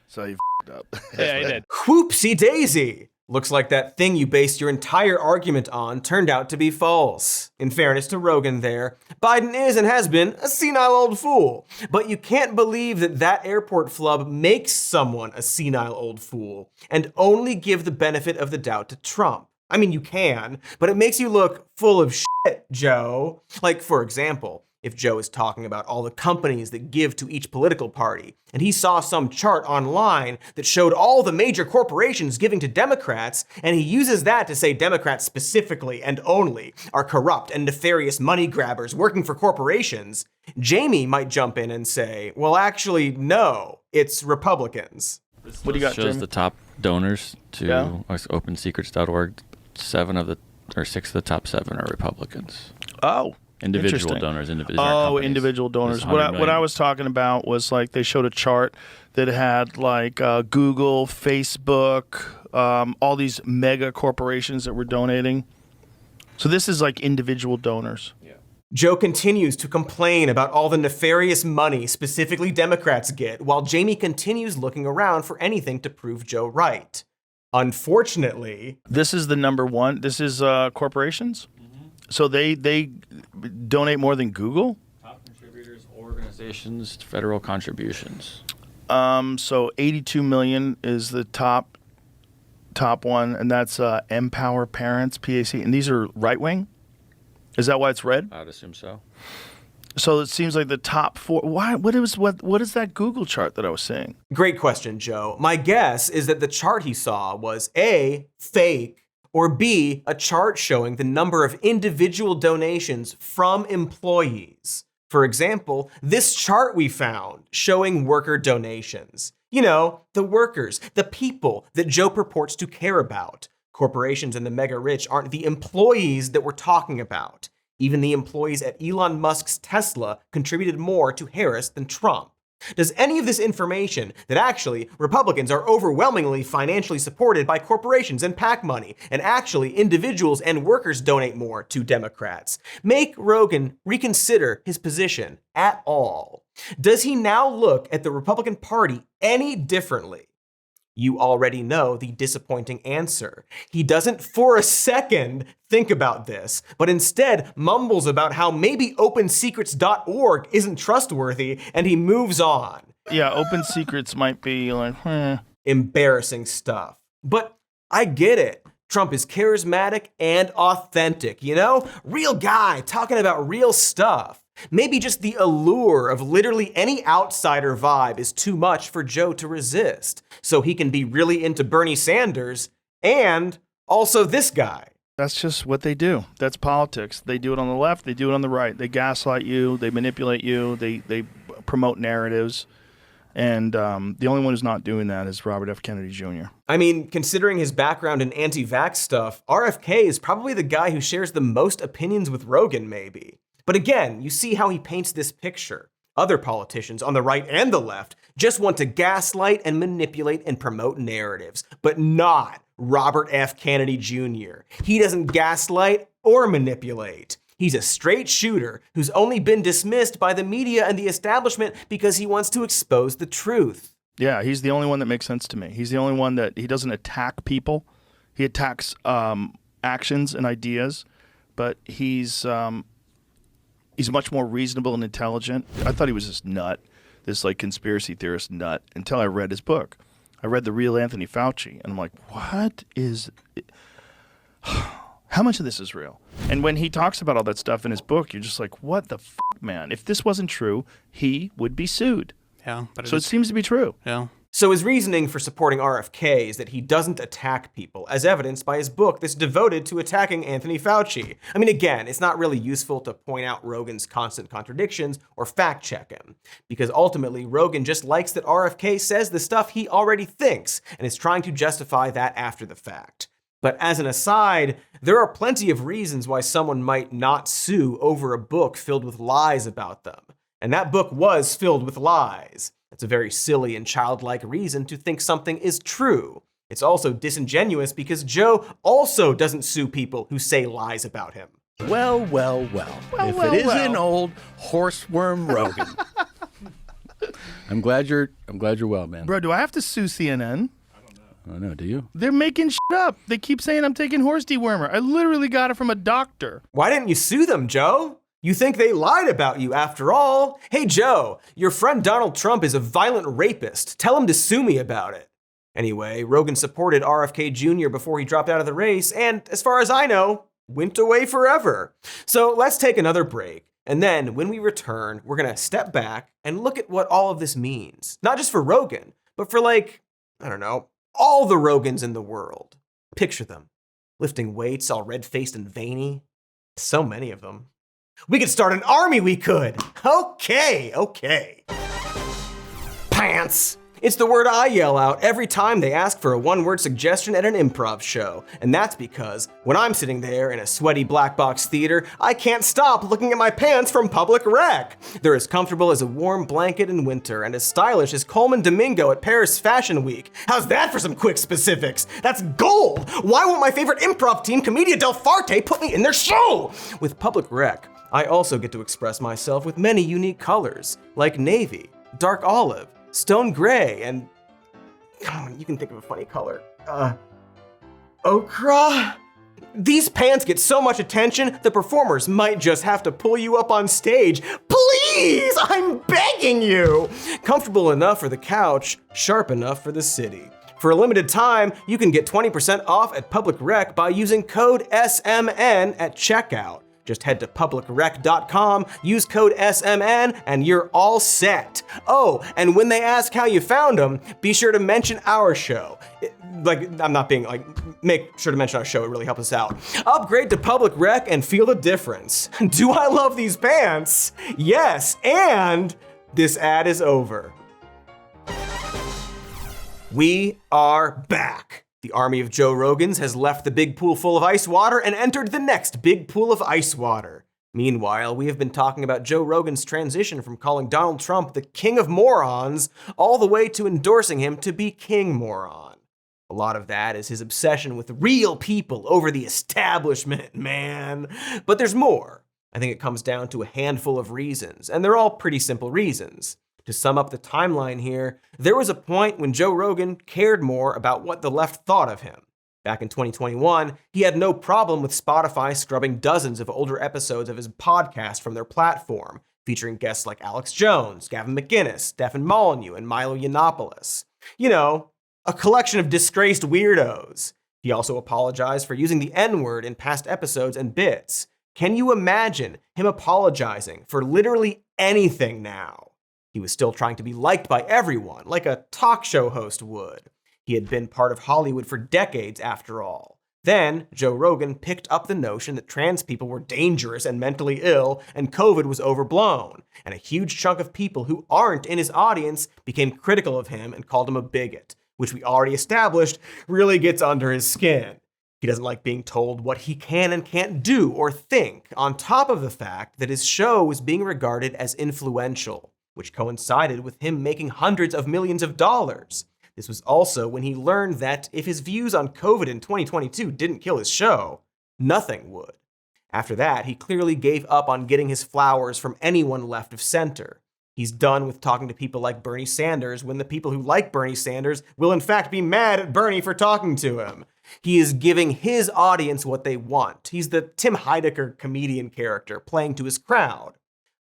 So you f***ed up. Yeah, he did. Whoopsie daisy! Looks like that thing you based your entire argument on turned out to be false. In fairness to Rogan there, Biden is and has been a senile old fool. But you can't believe that airport flub makes someone a senile old fool and only give the benefit of the doubt to Trump. I mean, you can, but it makes you look full of shit, Joe. Like, for example, if Joe is talking about all the companies that give to each political party, and he saw some chart online that showed all the major corporations giving to Democrats, and he uses that to say Democrats specifically and only are corrupt and nefarious money grabbers working for corporations, Jamie might jump in and say, well, actually, no, it's Republicans. What do you got, shows Jamie? the top donors to OpenSecrets.org. 6 of the top 7 are Republicans. Oh. Individual Interesting. donors. Individual donors. What I was talking about was like they showed a chart that had like Google, Facebook, all these mega corporations that were donating. So this is like individual donors. Joe continues to complain about all the nefarious money specifically Democrats get, while Jamie continues looking around for anything to prove Joe right. Unfortunately, this is the number one. This is corporations. So they donate more than Google? Top contributors, organizations, federal contributions. So 82 million is the top one, and that's Empower Parents, PAC, and these are right wing. Is that why it's red? I'd assume so. So it seems like the top 4. Why? What is that Google chart that I was seeing? Great question, Joe. My guess is that the chart he saw was A, fake, or B, a chart showing the number of individual donations from employees. For example, this chart we found showing worker donations. You know, the workers, the people that Joe purports to care about. Corporations and the mega rich aren't the employees that we're talking about. Even the employees at Elon Musk's Tesla contributed more to Harris than Trump. Does any of this information that actually Republicans are overwhelmingly financially supported by corporations and PAC money, and actually individuals and workers donate more to Democrats, make Rogan reconsider his position at all? Does he now look at the Republican Party any differently? You already know the disappointing answer. He doesn't for a second think about this, but instead mumbles about how maybe OpenSecrets.org isn't trustworthy, and he moves on. Yeah, Open Secrets might be like, Embarrassing stuff. But I get it. Trump is charismatic and authentic, you know? Real guy talking about real stuff. Maybe just the allure of literally any outsider vibe is too much for Joe to resist, so he can be really into Bernie Sanders and also this guy. That's just what they do. That's politics. They do it on the left, they do it on the right. They gaslight you, they manipulate you, they promote narratives. And the only one who's not doing that is Robert F. Kennedy Jr. I mean, considering his background in anti-vax stuff, RFK is probably the guy who shares the most opinions with Rogan, maybe. But again, you see how he paints this picture. Other politicians on the right and the left just want to gaslight and manipulate and promote narratives, but not Robert F. Kennedy Jr. He doesn't gaslight or manipulate. He's a straight shooter who's only been dismissed by the media and the establishment because he wants to expose the truth. Yeah, he's the only one that makes sense to me. He's the only one that he doesn't attack people. He attacks actions and ideas, but he's much more reasonable and intelligent. I thought he was this nut, this like conspiracy theorist nut, until I read his book. I read The Real Anthony Fauci, and I'm like, what is it? How much of this is real? And when he talks about all that stuff in his book, you're just like, what the f***, man? If this wasn't true, he would be sued. Yeah. But it seems to be true. Yeah. So his reasoning for supporting RFK is that he doesn't attack people, as evidenced by his book that's devoted to attacking Anthony Fauci. I mean, again, it's not really useful to point out Rogan's constant contradictions or fact check him, because ultimately Rogan just likes that RFK says the stuff he already thinks and is trying to justify that after the fact. But as an aside, there are plenty of reasons why someone might not sue over a book filled with lies about them. And that book was filled with lies. That's a very silly and childlike reason to think something is true. It's also disingenuous because Joe also doesn't sue people who say lies about him. Well. If it isn't old horseworm Rogan. I'm glad you're well, man. Bro, do I have to sue CNN? I don't know, do you? They're making shit up. They keep saying I'm taking horse dewormer. I literally got it from a doctor. Why didn't you sue them, Joe? You think they lied about you after all? Hey, Joe, your friend Donald Trump is a violent rapist. Tell him to sue me about it. Anyway, Rogan supported RFK Jr. before he dropped out of the race, and as far as I know, went away forever. So let's take another break. And then when we return, we're gonna step back and look at what all of this means. Not just for Rogan, but for all the Rogans in the world. Picture them, lifting weights all red-faced and veiny. So many of them. We could start an army, we could. Okay. Pants. It's the word I yell out every time they ask for a one-word suggestion at an improv show. And that's because when I'm sitting there in a sweaty black box theater, I can't stop looking at my pants from Public Rec. They're as comfortable as a warm blanket in winter and as stylish as Coleman Domingo at Paris Fashion Week. How's that for some quick specifics? That's gold! Why won't my favorite improv team, Commedia del Farte, put me in their show? With Public Rec, I also get to express myself with many unique colors, like navy, dark olive, stone gray, and you can think of a funny color. Ochre? These pants get so much attention, the performers might just have to pull you up on stage. Please, I'm begging you! Comfortable enough for the couch, sharp enough for the city. For a limited time, you can get 20% off at Public Rec by using code SMN at checkout. Just head to publicrec.com, use code SMN, and you're all set. Oh, and when they ask how you found them, be sure to mention our show. Make sure to mention our show, it really helps us out. Upgrade to Public Rec and feel the difference. Do I love these pants? Yes, and this ad is over. We are back. The army of Joe Rogans has left the big pool full of ice water and entered the next big pool of ice water. Meanwhile, we have been talking about Joe Rogan's transition from calling Donald Trump the king of morons all the way to endorsing him to be king moron. A lot of that is his obsession with real people over the establishment, man. But there's more. I think it comes down to a handful of reasons, and they're all pretty simple reasons. To sum up the timeline here, there was a point when Joe Rogan cared more about what the left thought of him. Back in 2021, he had no problem with Spotify scrubbing dozens of older episodes of his podcast from their platform, featuring guests like Alex Jones, Gavin McInnes, Stefan Molyneux, and Milo Yiannopoulos. You know, a collection of disgraced weirdos. He also apologized for using the N-word in past episodes and bits. Can you imagine him apologizing for literally anything now? He was still trying to be liked by everyone, like a talk show host would. He had been part of Hollywood for decades, after all. Then, Joe Rogan picked up the notion that trans people were dangerous and mentally ill, and COVID was overblown. And a huge chunk of people who aren't in his audience became critical of him and called him a bigot, which we already established really gets under his skin. He doesn't like being told what he can and can't do or think, on top of the fact that his show was being regarded as influential, which coincided with him making hundreds of millions of dollars. This was also when he learned that if his views on COVID in 2022 didn't kill his show, nothing would. After that, he clearly gave up on getting his flowers from anyone left of center. He's done with talking to people like Bernie Sanders when the people who like Bernie Sanders will in fact be mad at Bernie for talking to him. He is giving his audience what they want. He's the Tim Heidecker comedian character playing to his crowd.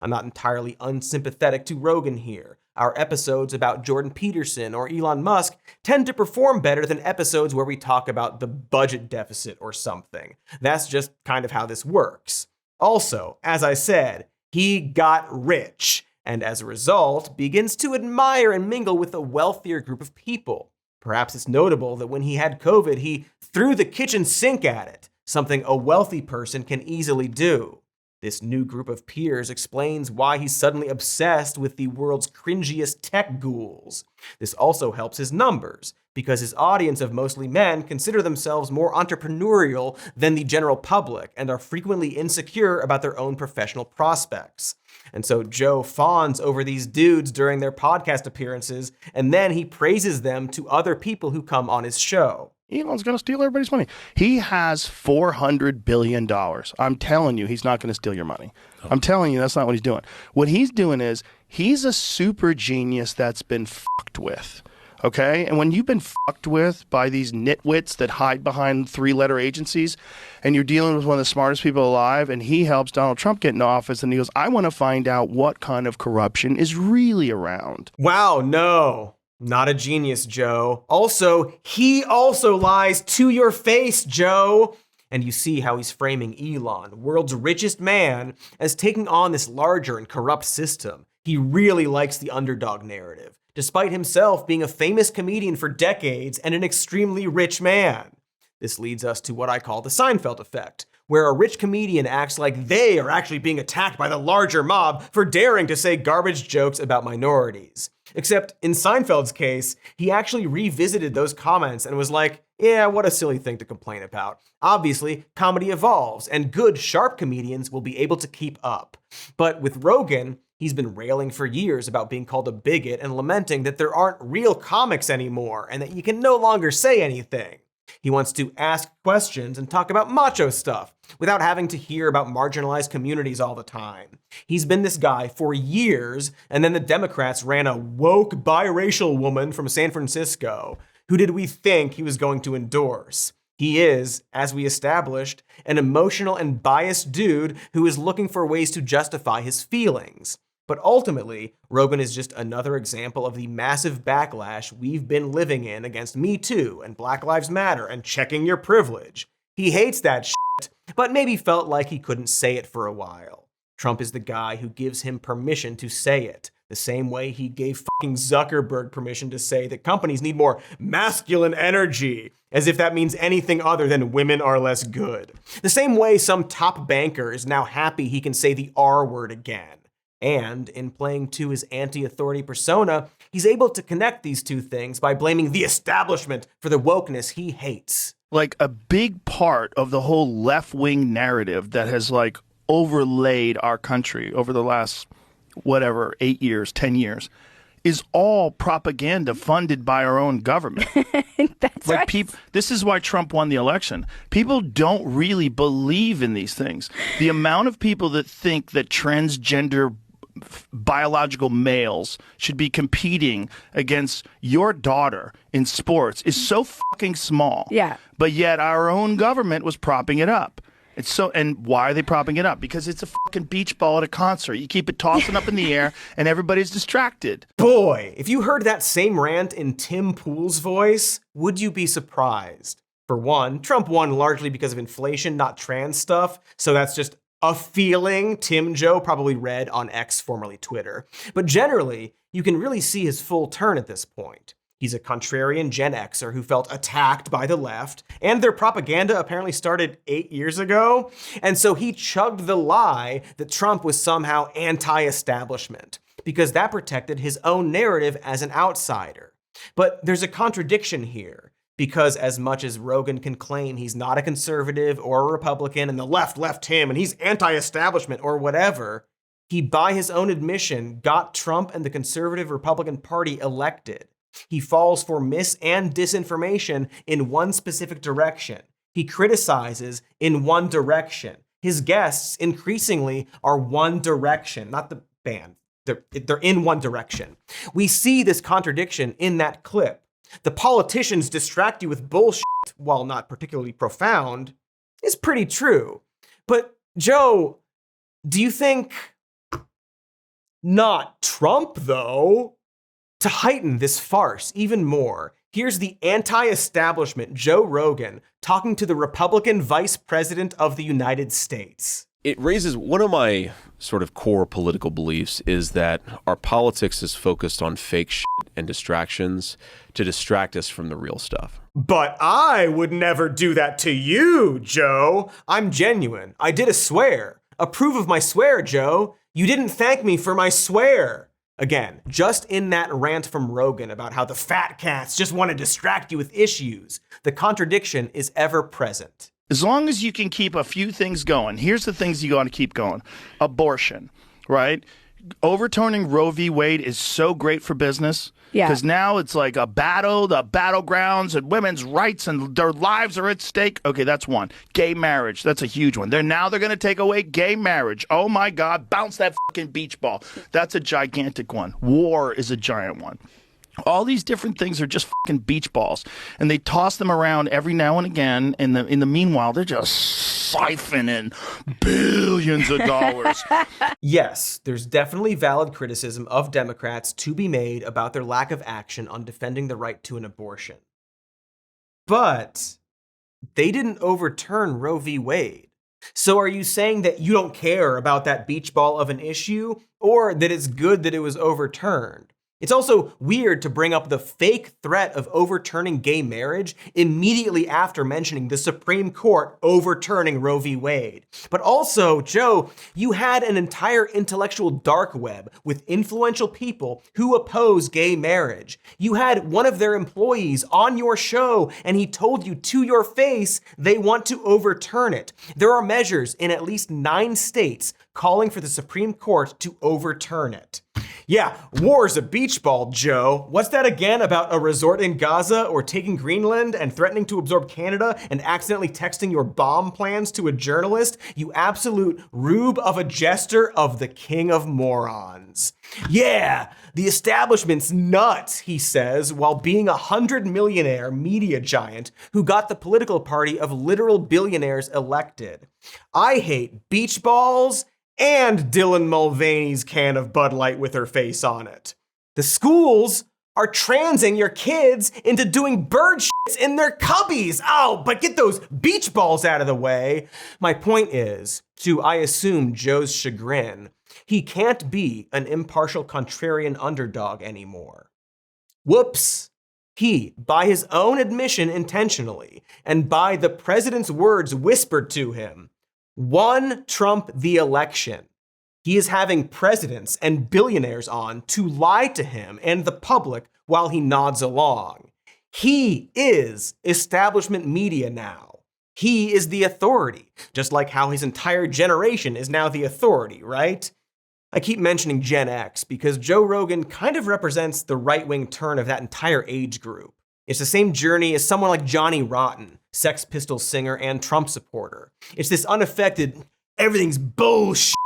I'm not entirely unsympathetic to Rogan here. Our episodes about Jordan Peterson or Elon Musk tend to perform better than episodes where we talk about the budget deficit or something. That's just kind of how this works. Also, as I said, he got rich, and as a result, begins to admire and mingle with a wealthier group of people. Perhaps it's notable that when he had COVID, he threw the kitchen sink at it, something a wealthy person can easily do. This new group of peers explains why he's suddenly obsessed with the world's cringiest tech ghouls. This also helps his numbers, because his audience of mostly men consider themselves more entrepreneurial than the general public and are frequently insecure about their own professional prospects. And so Joe fawns over these dudes during their podcast appearances, and then he praises them to other people who come on his show. Elon's going to steal everybody's money. He has $400 billion. I'm telling you, he's not going to steal your money. I'm telling you, that's not what he's doing. What he's doing is he's a super genius that's been fucked with. Okay? And when you've been fucked with by these nitwits that hide behind three-letter agencies, and you're dealing with one of the smartest people alive, and he helps Donald Trump get into office, and he goes, I want to find out what kind of corruption is really around. Wow, no. Not a genius, Joe. Also, he also lies to your face, Joe. And you see how he's framing Elon, world's richest man, as taking on this larger and corrupt system. He really likes the underdog narrative, despite himself being a famous comedian for decades and an extremely rich man. This leads us to what I call the Seinfeld effect, where a rich comedian acts like they are actually being attacked by the larger mob for daring to say garbage jokes about minorities. Except in Seinfeld's case, he actually revisited those comments and was like, yeah, what a silly thing to complain about. Obviously, comedy evolves, and good, sharp comedians will be able to keep up. But with Rogan, he's been railing for years about being called a bigot and lamenting that there aren't real comics anymore and that you can no longer say anything. He wants to ask questions and talk about macho stuff without having to hear about marginalized communities all the time. He's been this guy for years, and then the Democrats ran a woke biracial woman from San Francisco. Who did we think he was going to endorse? He is, as we established, an emotional and biased dude who is looking for ways to justify his feelings. But ultimately, Rogan is just another example of the massive backlash we've been living in against Me Too and Black Lives Matter and checking your privilege. He hates that shit, but maybe felt like he couldn't say it for a while. Trump is the guy who gives him permission to say it, the same way he gave fucking Zuckerberg permission to say that companies need more masculine energy, as if that means anything other than women are less good. The same way some top banker is now happy he can say the R word again. And in playing to his anti-authority persona, he's able to connect these two things by blaming the establishment for the wokeness he hates. Like a big part of the whole left-wing narrative that has like overlaid our country over the last, 8 years, 10 years, is all propaganda funded by our own government. That's like right. This is why Trump won the election. People don't really believe in these things. The amount of people that think that transgender biological males should be competing against your daughter in sports is so fucking small. Yeah. But yet our own government was propping it up. And why are they propping it up? Because it's a fucking beach ball at a concert. You keep it tossing up in the air and everybody's distracted. Boy, if you heard that same rant in Tim Pool's voice, would you be surprised? For one, Trump won largely because of inflation, not trans stuff, so that's just a feeling Tim Joe probably read on X, formerly Twitter. But generally, you can really see his full turn at this point. He's a contrarian Gen Xer who felt attacked by the left, and their propaganda apparently started 8 years ago. And so he chugged the lie that Trump was somehow anti-establishment, because that protected his own narrative as an outsider. But there's a contradiction here, because as much as Rogan can claim he's not a conservative or a Republican and the left left him and he's anti-establishment or whatever, he, by his own admission, got Trump and the conservative Republican Party elected. He falls for mis- and disinformation in one specific direction. He criticizes in one direction. His guests increasingly are one direction, not the band. They're in one direction. We see this contradiction in that clip. The politicians distract you with bullshit, while not particularly profound, is pretty true. But Joe, do you think not Trump, though? To heighten this farce even more, here's the anti-establishment Joe Rogan talking to the Republican Vice President of the United States. It raises one of my sort of core political beliefs is that our politics is focused on fake shit and distractions to distract us from the real stuff. But I would never do that to you, Joe. I'm genuine. I did a swear. Approve of my swear, Joe. You didn't thank me for my swear. Again, just in that rant from Rogan about how the fat cats just want to distract you with issues, the contradiction is ever present. As long as you can keep a few things going, here's the things you got to keep going. Abortion, right? Overturning Roe v. Wade is so great for business. Yeah. Because now it's like a battle, the battlegrounds and women's rights and their lives are at stake. Okay, that's one. Gay marriage, that's a huge one. They're going to take away gay marriage. Oh my God, bounce that fucking beach ball. That's a gigantic one. War is a giant one. All these different things are just fucking beach balls, and they toss them around every now and again. In the meanwhile, they're just siphoning billions of dollars. Yes, there's definitely valid criticism of Democrats to be made about their lack of action on defending the right to an abortion. But they didn't overturn Roe v. Wade. So are you saying that you don't care about that beach ball of an issue, or that it's good that it was overturned? It's also weird to bring up the fake threat of overturning gay marriage immediately after mentioning the Supreme Court overturning Roe v. Wade. But also, Joe, you had an entire intellectual dark web with influential people who oppose gay marriage. You had one of their employees on your show, and he told you to your face they want to overturn it. There are measures in at least 9 states calling for the Supreme Court to overturn it. Yeah, war's a beach ball, Joe. What's that again about a resort in Gaza or taking Greenland and threatening to absorb Canada and accidentally texting your bomb plans to a journalist? You absolute rube of a jester of the king of morons. Yeah, the establishment's nuts, he says, while being a 100-millionaire media giant who got the political party of literal billionaires elected. I hate beach balls and Dylan Mulvaney's can of Bud Light with her face on it. The schools are transing your kids into doing bird shits in their cubbies. Oh, but get those beach balls out of the way. My point is, to I assume Joe's chagrin, he can't be an impartial contrarian underdog anymore. Whoops. He, by his own admission intentionally, and by the president's words whispered to him, won Trump the election. He is having presidents and billionaires on to lie to him and the public while he nods along. He is establishment media now. He is the authority, just like how his entire generation is now the authority, right? I keep mentioning Gen X because Joe Rogan kind of represents the right-wing turn of that entire age group. It's the same journey as someone like Johnny Rotten, Sex Pistols singer and Trump supporter. It's this unaffected, everything's bullshit,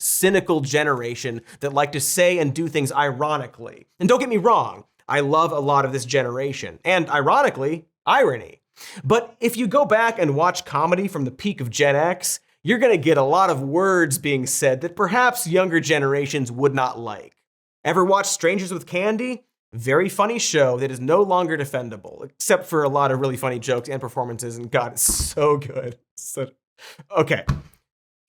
cynical generation that like to say and do things ironically. And don't get me wrong, I love a lot of this generation, and ironically, irony. But if you go back and watch comedy from the peak of Gen X, you're gonna get a lot of words being said that perhaps younger generations would not like. Ever watch Strangers with Candy? Very funny show that is no longer defendable, except for a lot of really funny jokes and performances, and God, it's so good. Okay,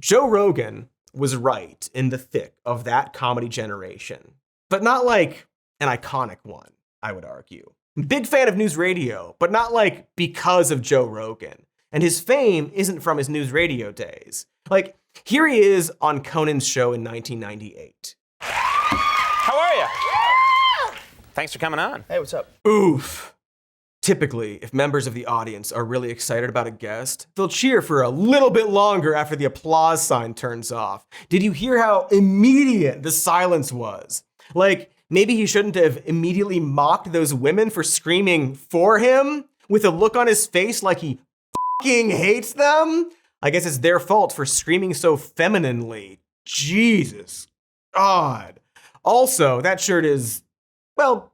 Joe Rogan was right in the thick of that comedy generation, but not like an iconic one, I would argue. Big fan of Newsradio, but not like because of Joe Rogan. And his fame isn't from his Newsradio days. Like, here he is on Conan's show in 1998. How are you? Thanks for coming on. Hey, what's up? Oof. Typically, if members of the audience are really excited about a guest, they'll cheer for a little bit longer after the applause sign turns off. Did you hear how immediate the silence was? Like, maybe he shouldn't have immediately mocked those women for screaming for him with a look on his face like he fucking hates them? I guess it's their fault for screaming so femininely. Jesus God. Also, that shirt is, well,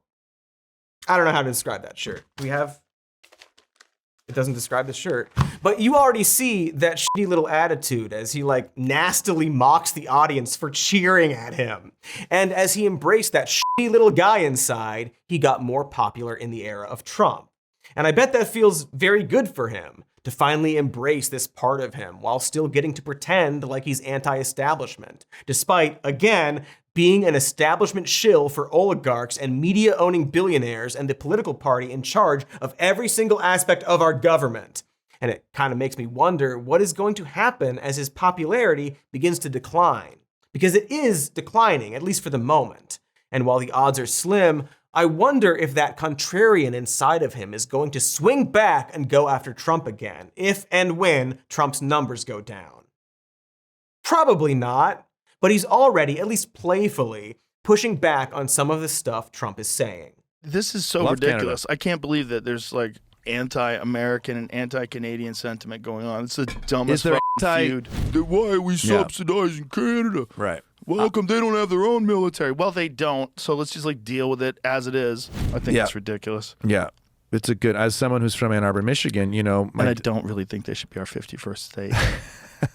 I don't know how to describe that shirt. It doesn't describe the shirt. But you already see that shitty little attitude as he like nastily mocks the audience for cheering at him. And as he embraced that shitty little guy inside, he got more popular in the era of Trump. And I bet that feels very good for him to finally embrace this part of him while still getting to pretend like he's anti-establishment, despite, again, being an establishment shill for oligarchs and media-owning billionaires and the political party in charge of every single aspect of our government. And it kind of makes me wonder what is going to happen as his popularity begins to decline. Because it is declining, at least for the moment. And while the odds are slim, I wonder if that contrarian inside of him is going to swing back and go after Trump again, if and when Trump's numbers go down. Probably not, but he's already, at least playfully, pushing back on some of the stuff Trump is saying. This is so ridiculous. I can't believe that there's like anti-American and anti-Canadian sentiment going on. It's the dumbest feud. Why are we subsidizing Canada? Right. Well, how come they don't have their own military? Well, they don't. So let's just like deal with it as it is. I think it's ridiculous. Yeah. It's a good, as someone who's from Ann Arbor, Michigan, you know. And I don't really think they should be our 51st state.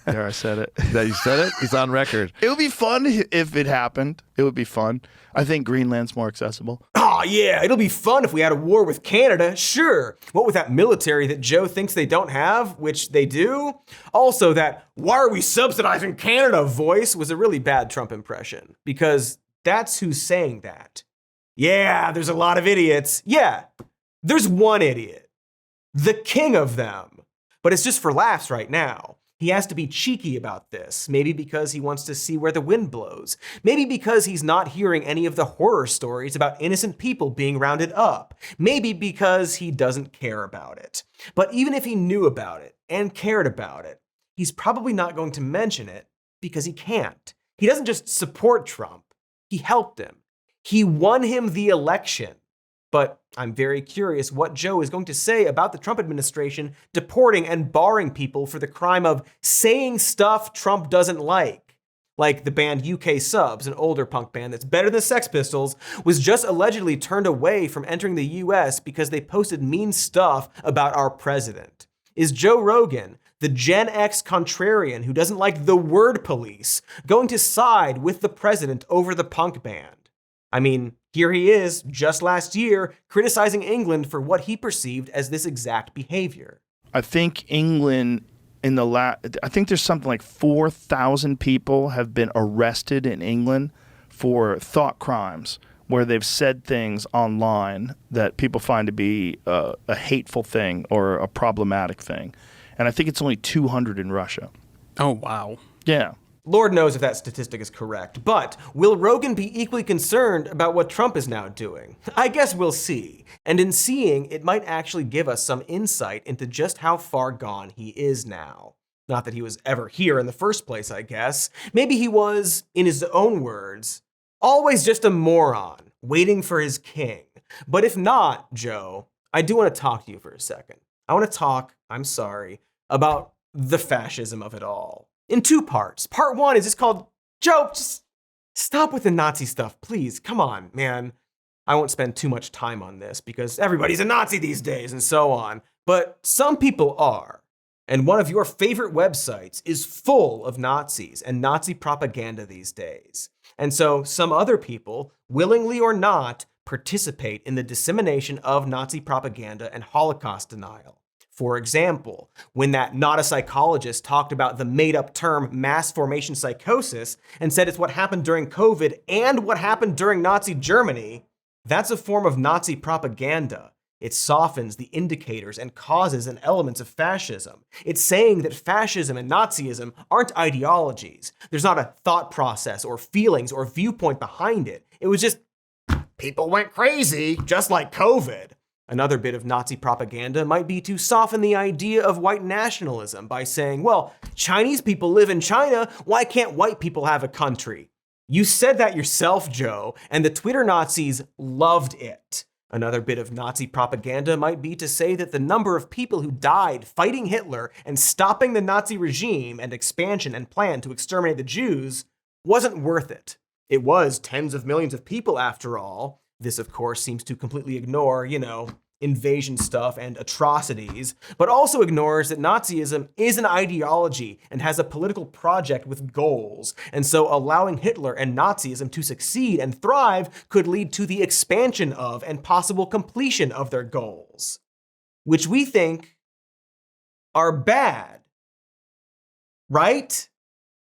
There, I said it. That you said it? He's on record. It would be fun if it happened. It would be fun. I think Greenland's more accessible. Oh, yeah, it'll be fun if we had a war with Canada, sure. What with that military that Joe thinks they don't have, which they do? Also, that "why are we subsidizing Canada" voice was a really bad Trump impression, because that's who's saying that. Yeah, there's a lot of idiots. Yeah, there's one idiot. The king of them. But it's just for laughs right now. He has to be cheeky about this, maybe because he wants to see where the wind blows. Maybe because he's not hearing any of the horror stories about innocent people being rounded up. Maybe because he doesn't care about it. But even if he knew about it and cared about it, he's probably not going to mention it because he can't. He doesn't just support Trump. He helped him. He won him the election. But I'm very curious what Joe is going to say about the Trump administration deporting and barring people for the crime of saying stuff Trump doesn't like. Like the band UK Subs, an older punk band that's better than Sex Pistols, was just allegedly turned away from entering the US because they posted mean stuff about our president. Is Joe Rogan, the Gen X contrarian who doesn't like the word police, going to side with the president over the punk band? I mean, here he is, just last year, criticizing England for what he perceived as this exact behavior. I think England I think there's something like 4,000 people have been arrested in England for thought crimes where they've said things online that people find to be a hateful thing or a problematic thing. And I think it's only 200 in Russia. Oh, wow. Yeah. Lord knows if that statistic is correct, but will Rogan be equally concerned about what Trump is now doing? I guess we'll see. And in seeing, it might actually give us some insight into just how far gone he is now. Not that he was ever here in the first place, I guess. Maybe he was, in his own words, always just a moron, waiting for his king. But if not, Joe, I do want to talk to you for a second. I want to talk, I'm sorry, about the fascism of it all. In two parts. Part one is just called, Joe, just stop with the Nazi stuff, please. Come on, man. I won't spend too much time on this because everybody's a Nazi these days and so on. But some people are. And one of your favorite websites is full of Nazis and Nazi propaganda these days. And so some other people, willingly or not, participate in the dissemination of Nazi propaganda and Holocaust denial. For example, when that not a psychologist talked about the made-up term mass formation psychosis and said it's what happened during COVID and what happened during Nazi Germany, that's a form of Nazi propaganda. It softens the indicators and causes and elements of fascism. It's saying that fascism and Nazism aren't ideologies. There's not a thought process or feelings or viewpoint behind it. It was just people went crazy, just like COVID. Another bit of Nazi propaganda might be to soften the idea of white nationalism by saying, well, Chinese people live in China, why can't white people have a country? You said that yourself, Joe, and the Twitter Nazis loved it. Another bit of Nazi propaganda might be to say that the number of people who died fighting Hitler and stopping the Nazi regime and expansion and plan to exterminate the Jews wasn't worth it. It was tens of millions of people after all. This, of course, seems to completely ignore, invasion stuff and atrocities, but also ignores that Nazism is an ideology and has a political project with goals. And so allowing Hitler and Nazism to succeed and thrive could lead to the expansion of and possible completion of their goals, which we think are bad, right?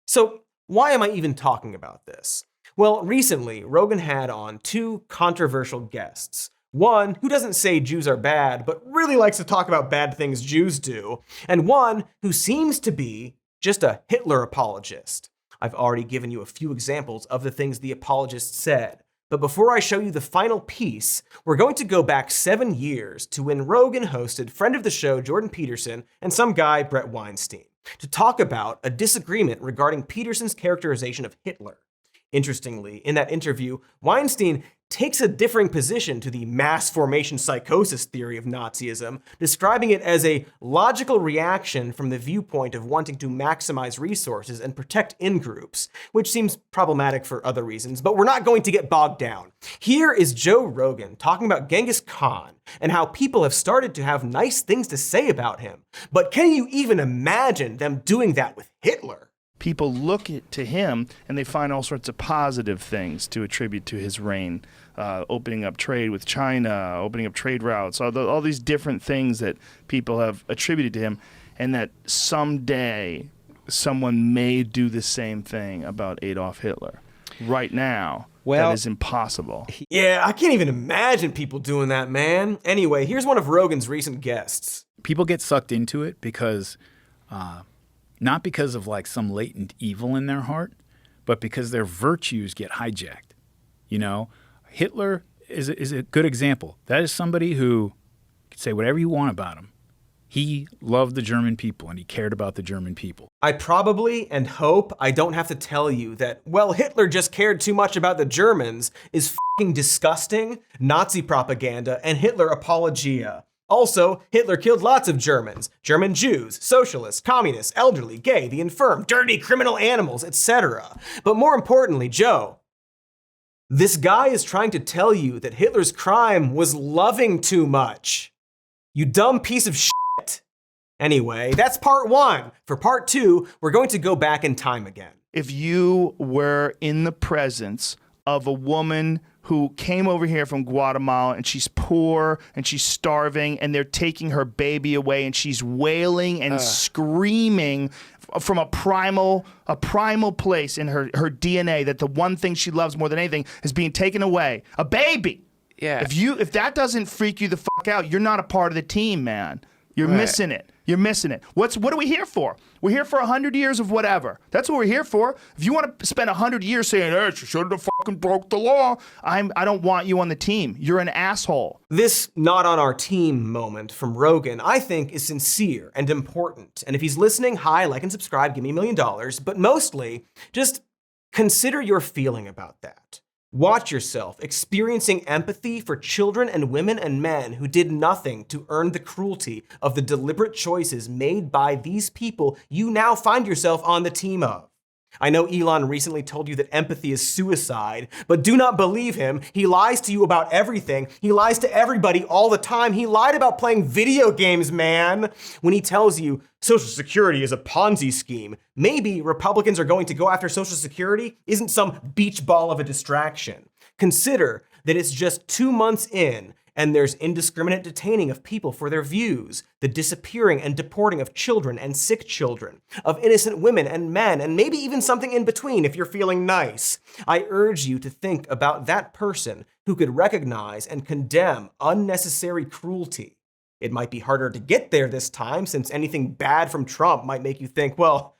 So why am I even talking about this? Well, recently, Rogan had on two controversial guests. One who doesn't say Jews are bad, but really likes to talk about bad things Jews do. And one who seems to be just a Hitler apologist. I've already given you a few examples of the things the apologist said. But before I show you the final piece, we're going to go back 7 years to when Rogan hosted friend of the show Jordan Peterson and some guy, Brett Weinstein, to talk about a disagreement regarding Peterson's characterization of Hitler. Interestingly, in that interview, Weinstein takes a differing position to the mass formation psychosis theory of Nazism, describing it as a logical reaction from the viewpoint of wanting to maximize resources and protect in-groups, which seems problematic for other reasons, but we're not going to get bogged down. Here is Joe Rogan talking about Genghis Khan and how people have started to have nice things to say about him. But can you even imagine them doing that with Hitler? People look to him and they find all sorts of positive things to attribute to his reign. Opening up trade with China, opening up trade routes, all these different things that people have attributed to him, and that someday someone may do the same thing about Adolf Hitler. Right now, that is impossible. Yeah, I can't even imagine people doing that, man. Anyway, here's one of Rogan's recent guests. People get sucked into it because... not because of like some latent evil in their heart, but because their virtues get hijacked. Hitler is a good example. That is somebody who can say whatever you want about him. He loved the German people and he cared about the German people. I probably and hope I don't have to tell you that, well, Hitler just cared too much about the Germans is fucking disgusting, Nazi propaganda, and Hitler apologia. Also, Hitler killed lots of Germans, German Jews, socialists, communists, elderly, gay, the infirm, dirty criminal animals, etc. But more importantly, Joe, this guy is trying to tell you that Hitler's crime was loving too much. You dumb piece of shit. Anyway, that's part one. For part two, we're going to go back in time again. If you were in the presence of a woman who came over here from Guatemala and she's poor and she's starving and they're taking her baby away and she's wailing and screaming from a primal place in her DNA that the one thing she loves more than anything is being taken away. A baby. Yeah. If that doesn't freak you the fuck out, you're not a part of the team, man. You're missing it. You're missing it. What are we here for? We're here for 100 years of whatever. That's what we're here for. If you want to spend 100 years saying, hey, she shouldn't have fucking broke the law, I don't want you on the team. You're an asshole. This not on our team moment from Rogan, I think, is sincere and important. And if he's listening, hi, like and subscribe, give me $1 million. But mostly, just consider your feeling about that. Watch yourself experiencing empathy for children and women and men who did nothing to earn the cruelty of the deliberate choices made by these people you now find yourself on the team of. I know Elon recently told you that empathy is suicide, but do not believe him. He lies to you about everything. He lies to everybody all the time. He lied about playing video games, man. When he tells you Social Security is a Ponzi scheme, maybe Republicans are going to go after Social Security isn't some beachball of a distraction. Consider that it's just 2 months in and there's indiscriminate detaining of people for their views, the disappearing and deporting of children and sick children, of innocent women and men, and maybe even something in between if you're feeling nice. I urge you to think about that person who could recognize and condemn unnecessary cruelty. It might be harder to get there this time, since anything bad from Trump might make you think, well,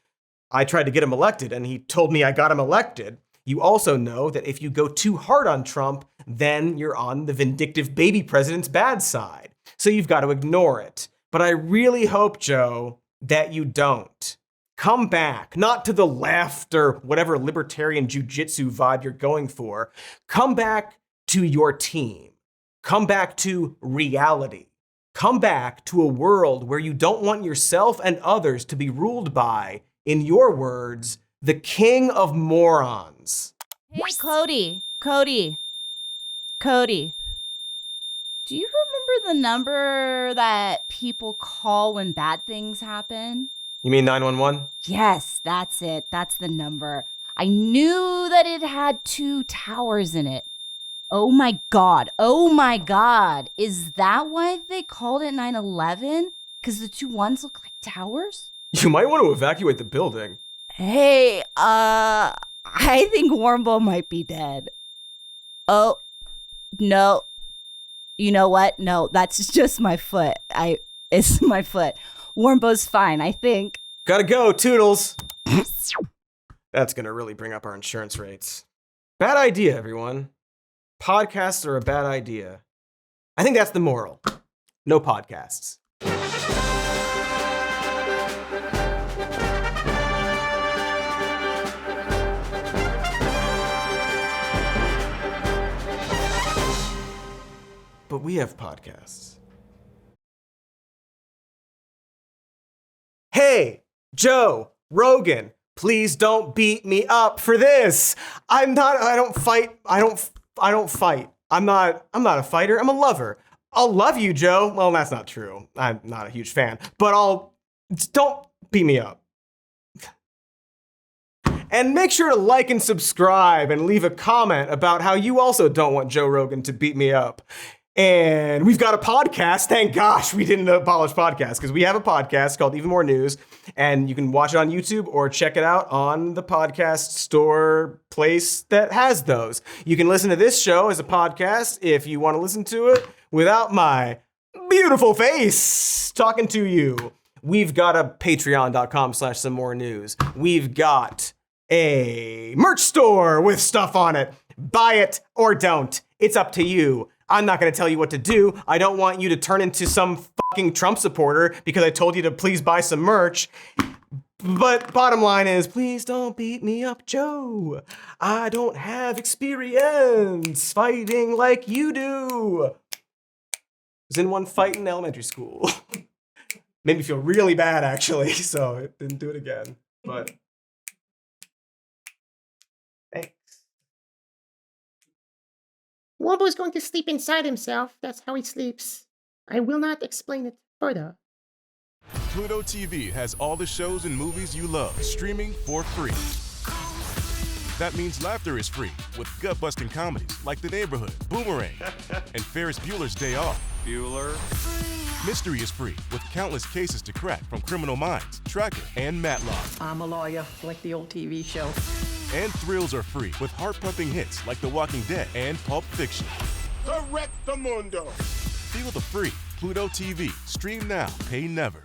I tried to get him elected and he told me I got him elected. You also know that if you go too hard on Trump, then you're on the vindictive baby president's bad side. So you've got to ignore it. But I really hope, Joe, that you don't. Come back, not to the left or whatever libertarian jujitsu vibe you're going for. Come back to your team. Come back to reality. Come back to a world where you don't want yourself and others to be ruled by, in your words, the king of morons. Hey, Cody. Do you remember the number that people call when bad things happen? You mean 911? Yes, that's it. That's the number. I knew that it had 2 towers in it. Oh my God. Is that why they called it 9/11? Because the 2 ones look like towers? You might want to evacuate the building. Hey, I think Warmbo might be dead. Oh, no. You know what? No, that's just my foot. It's my foot. Warmbo's fine, I think. Gotta go, toodles. That's gonna really bring up our insurance rates. Bad idea, everyone. Podcasts are a bad idea. I think that's the moral. No podcasts. But we have podcasts. Hey, Joe, Rogan, please don't beat me up for this. I don't fight. I'm not a fighter. I'm a lover. I'll love you, Joe. Well, that's not true. I'm not a huge fan, but don't beat me up. And make sure to like and subscribe and leave a comment about how you also don't want Joe Rogan to beat me up. And we've got a podcast. Thank gosh we didn't abolish podcasts, because we have a podcast called Even More News, and you can watch it on YouTube or check it out on the podcast store place that has those. You can listen to this show as a podcast if you want to listen to it without my beautiful face talking to you. We've got a patreon.com/somemorenews. We've got a merch store with stuff on it. Buy it or don't. It's up to you. I'm not going to tell you what to do. I don't want you to turn into some fucking Trump supporter because I told you to please buy some merch. But bottom line is, please don't beat me up, Joe. I don't have experience fighting like you do. I was in one fight in elementary school. Made me feel really bad, actually, so I didn't do it again. But thanks. Warbo is going to sleep inside himself. That's how he sleeps. I will not explain it further. Pluto TV has all the shows and movies you love streaming for free. That means laughter is free with gut-busting comedies like The Neighborhood, Boomerang, and Ferris Bueller's Day Off. Bueller. Mystery is free with countless cases to crack from Criminal Minds, Tracker, and Matlock. I'm a lawyer, like the old TV show. And thrills are free with heart-pumping hits like The Walking Dead and Pulp Fiction. Correctamundo. Feel the free Pluto TV. Stream now, pay never.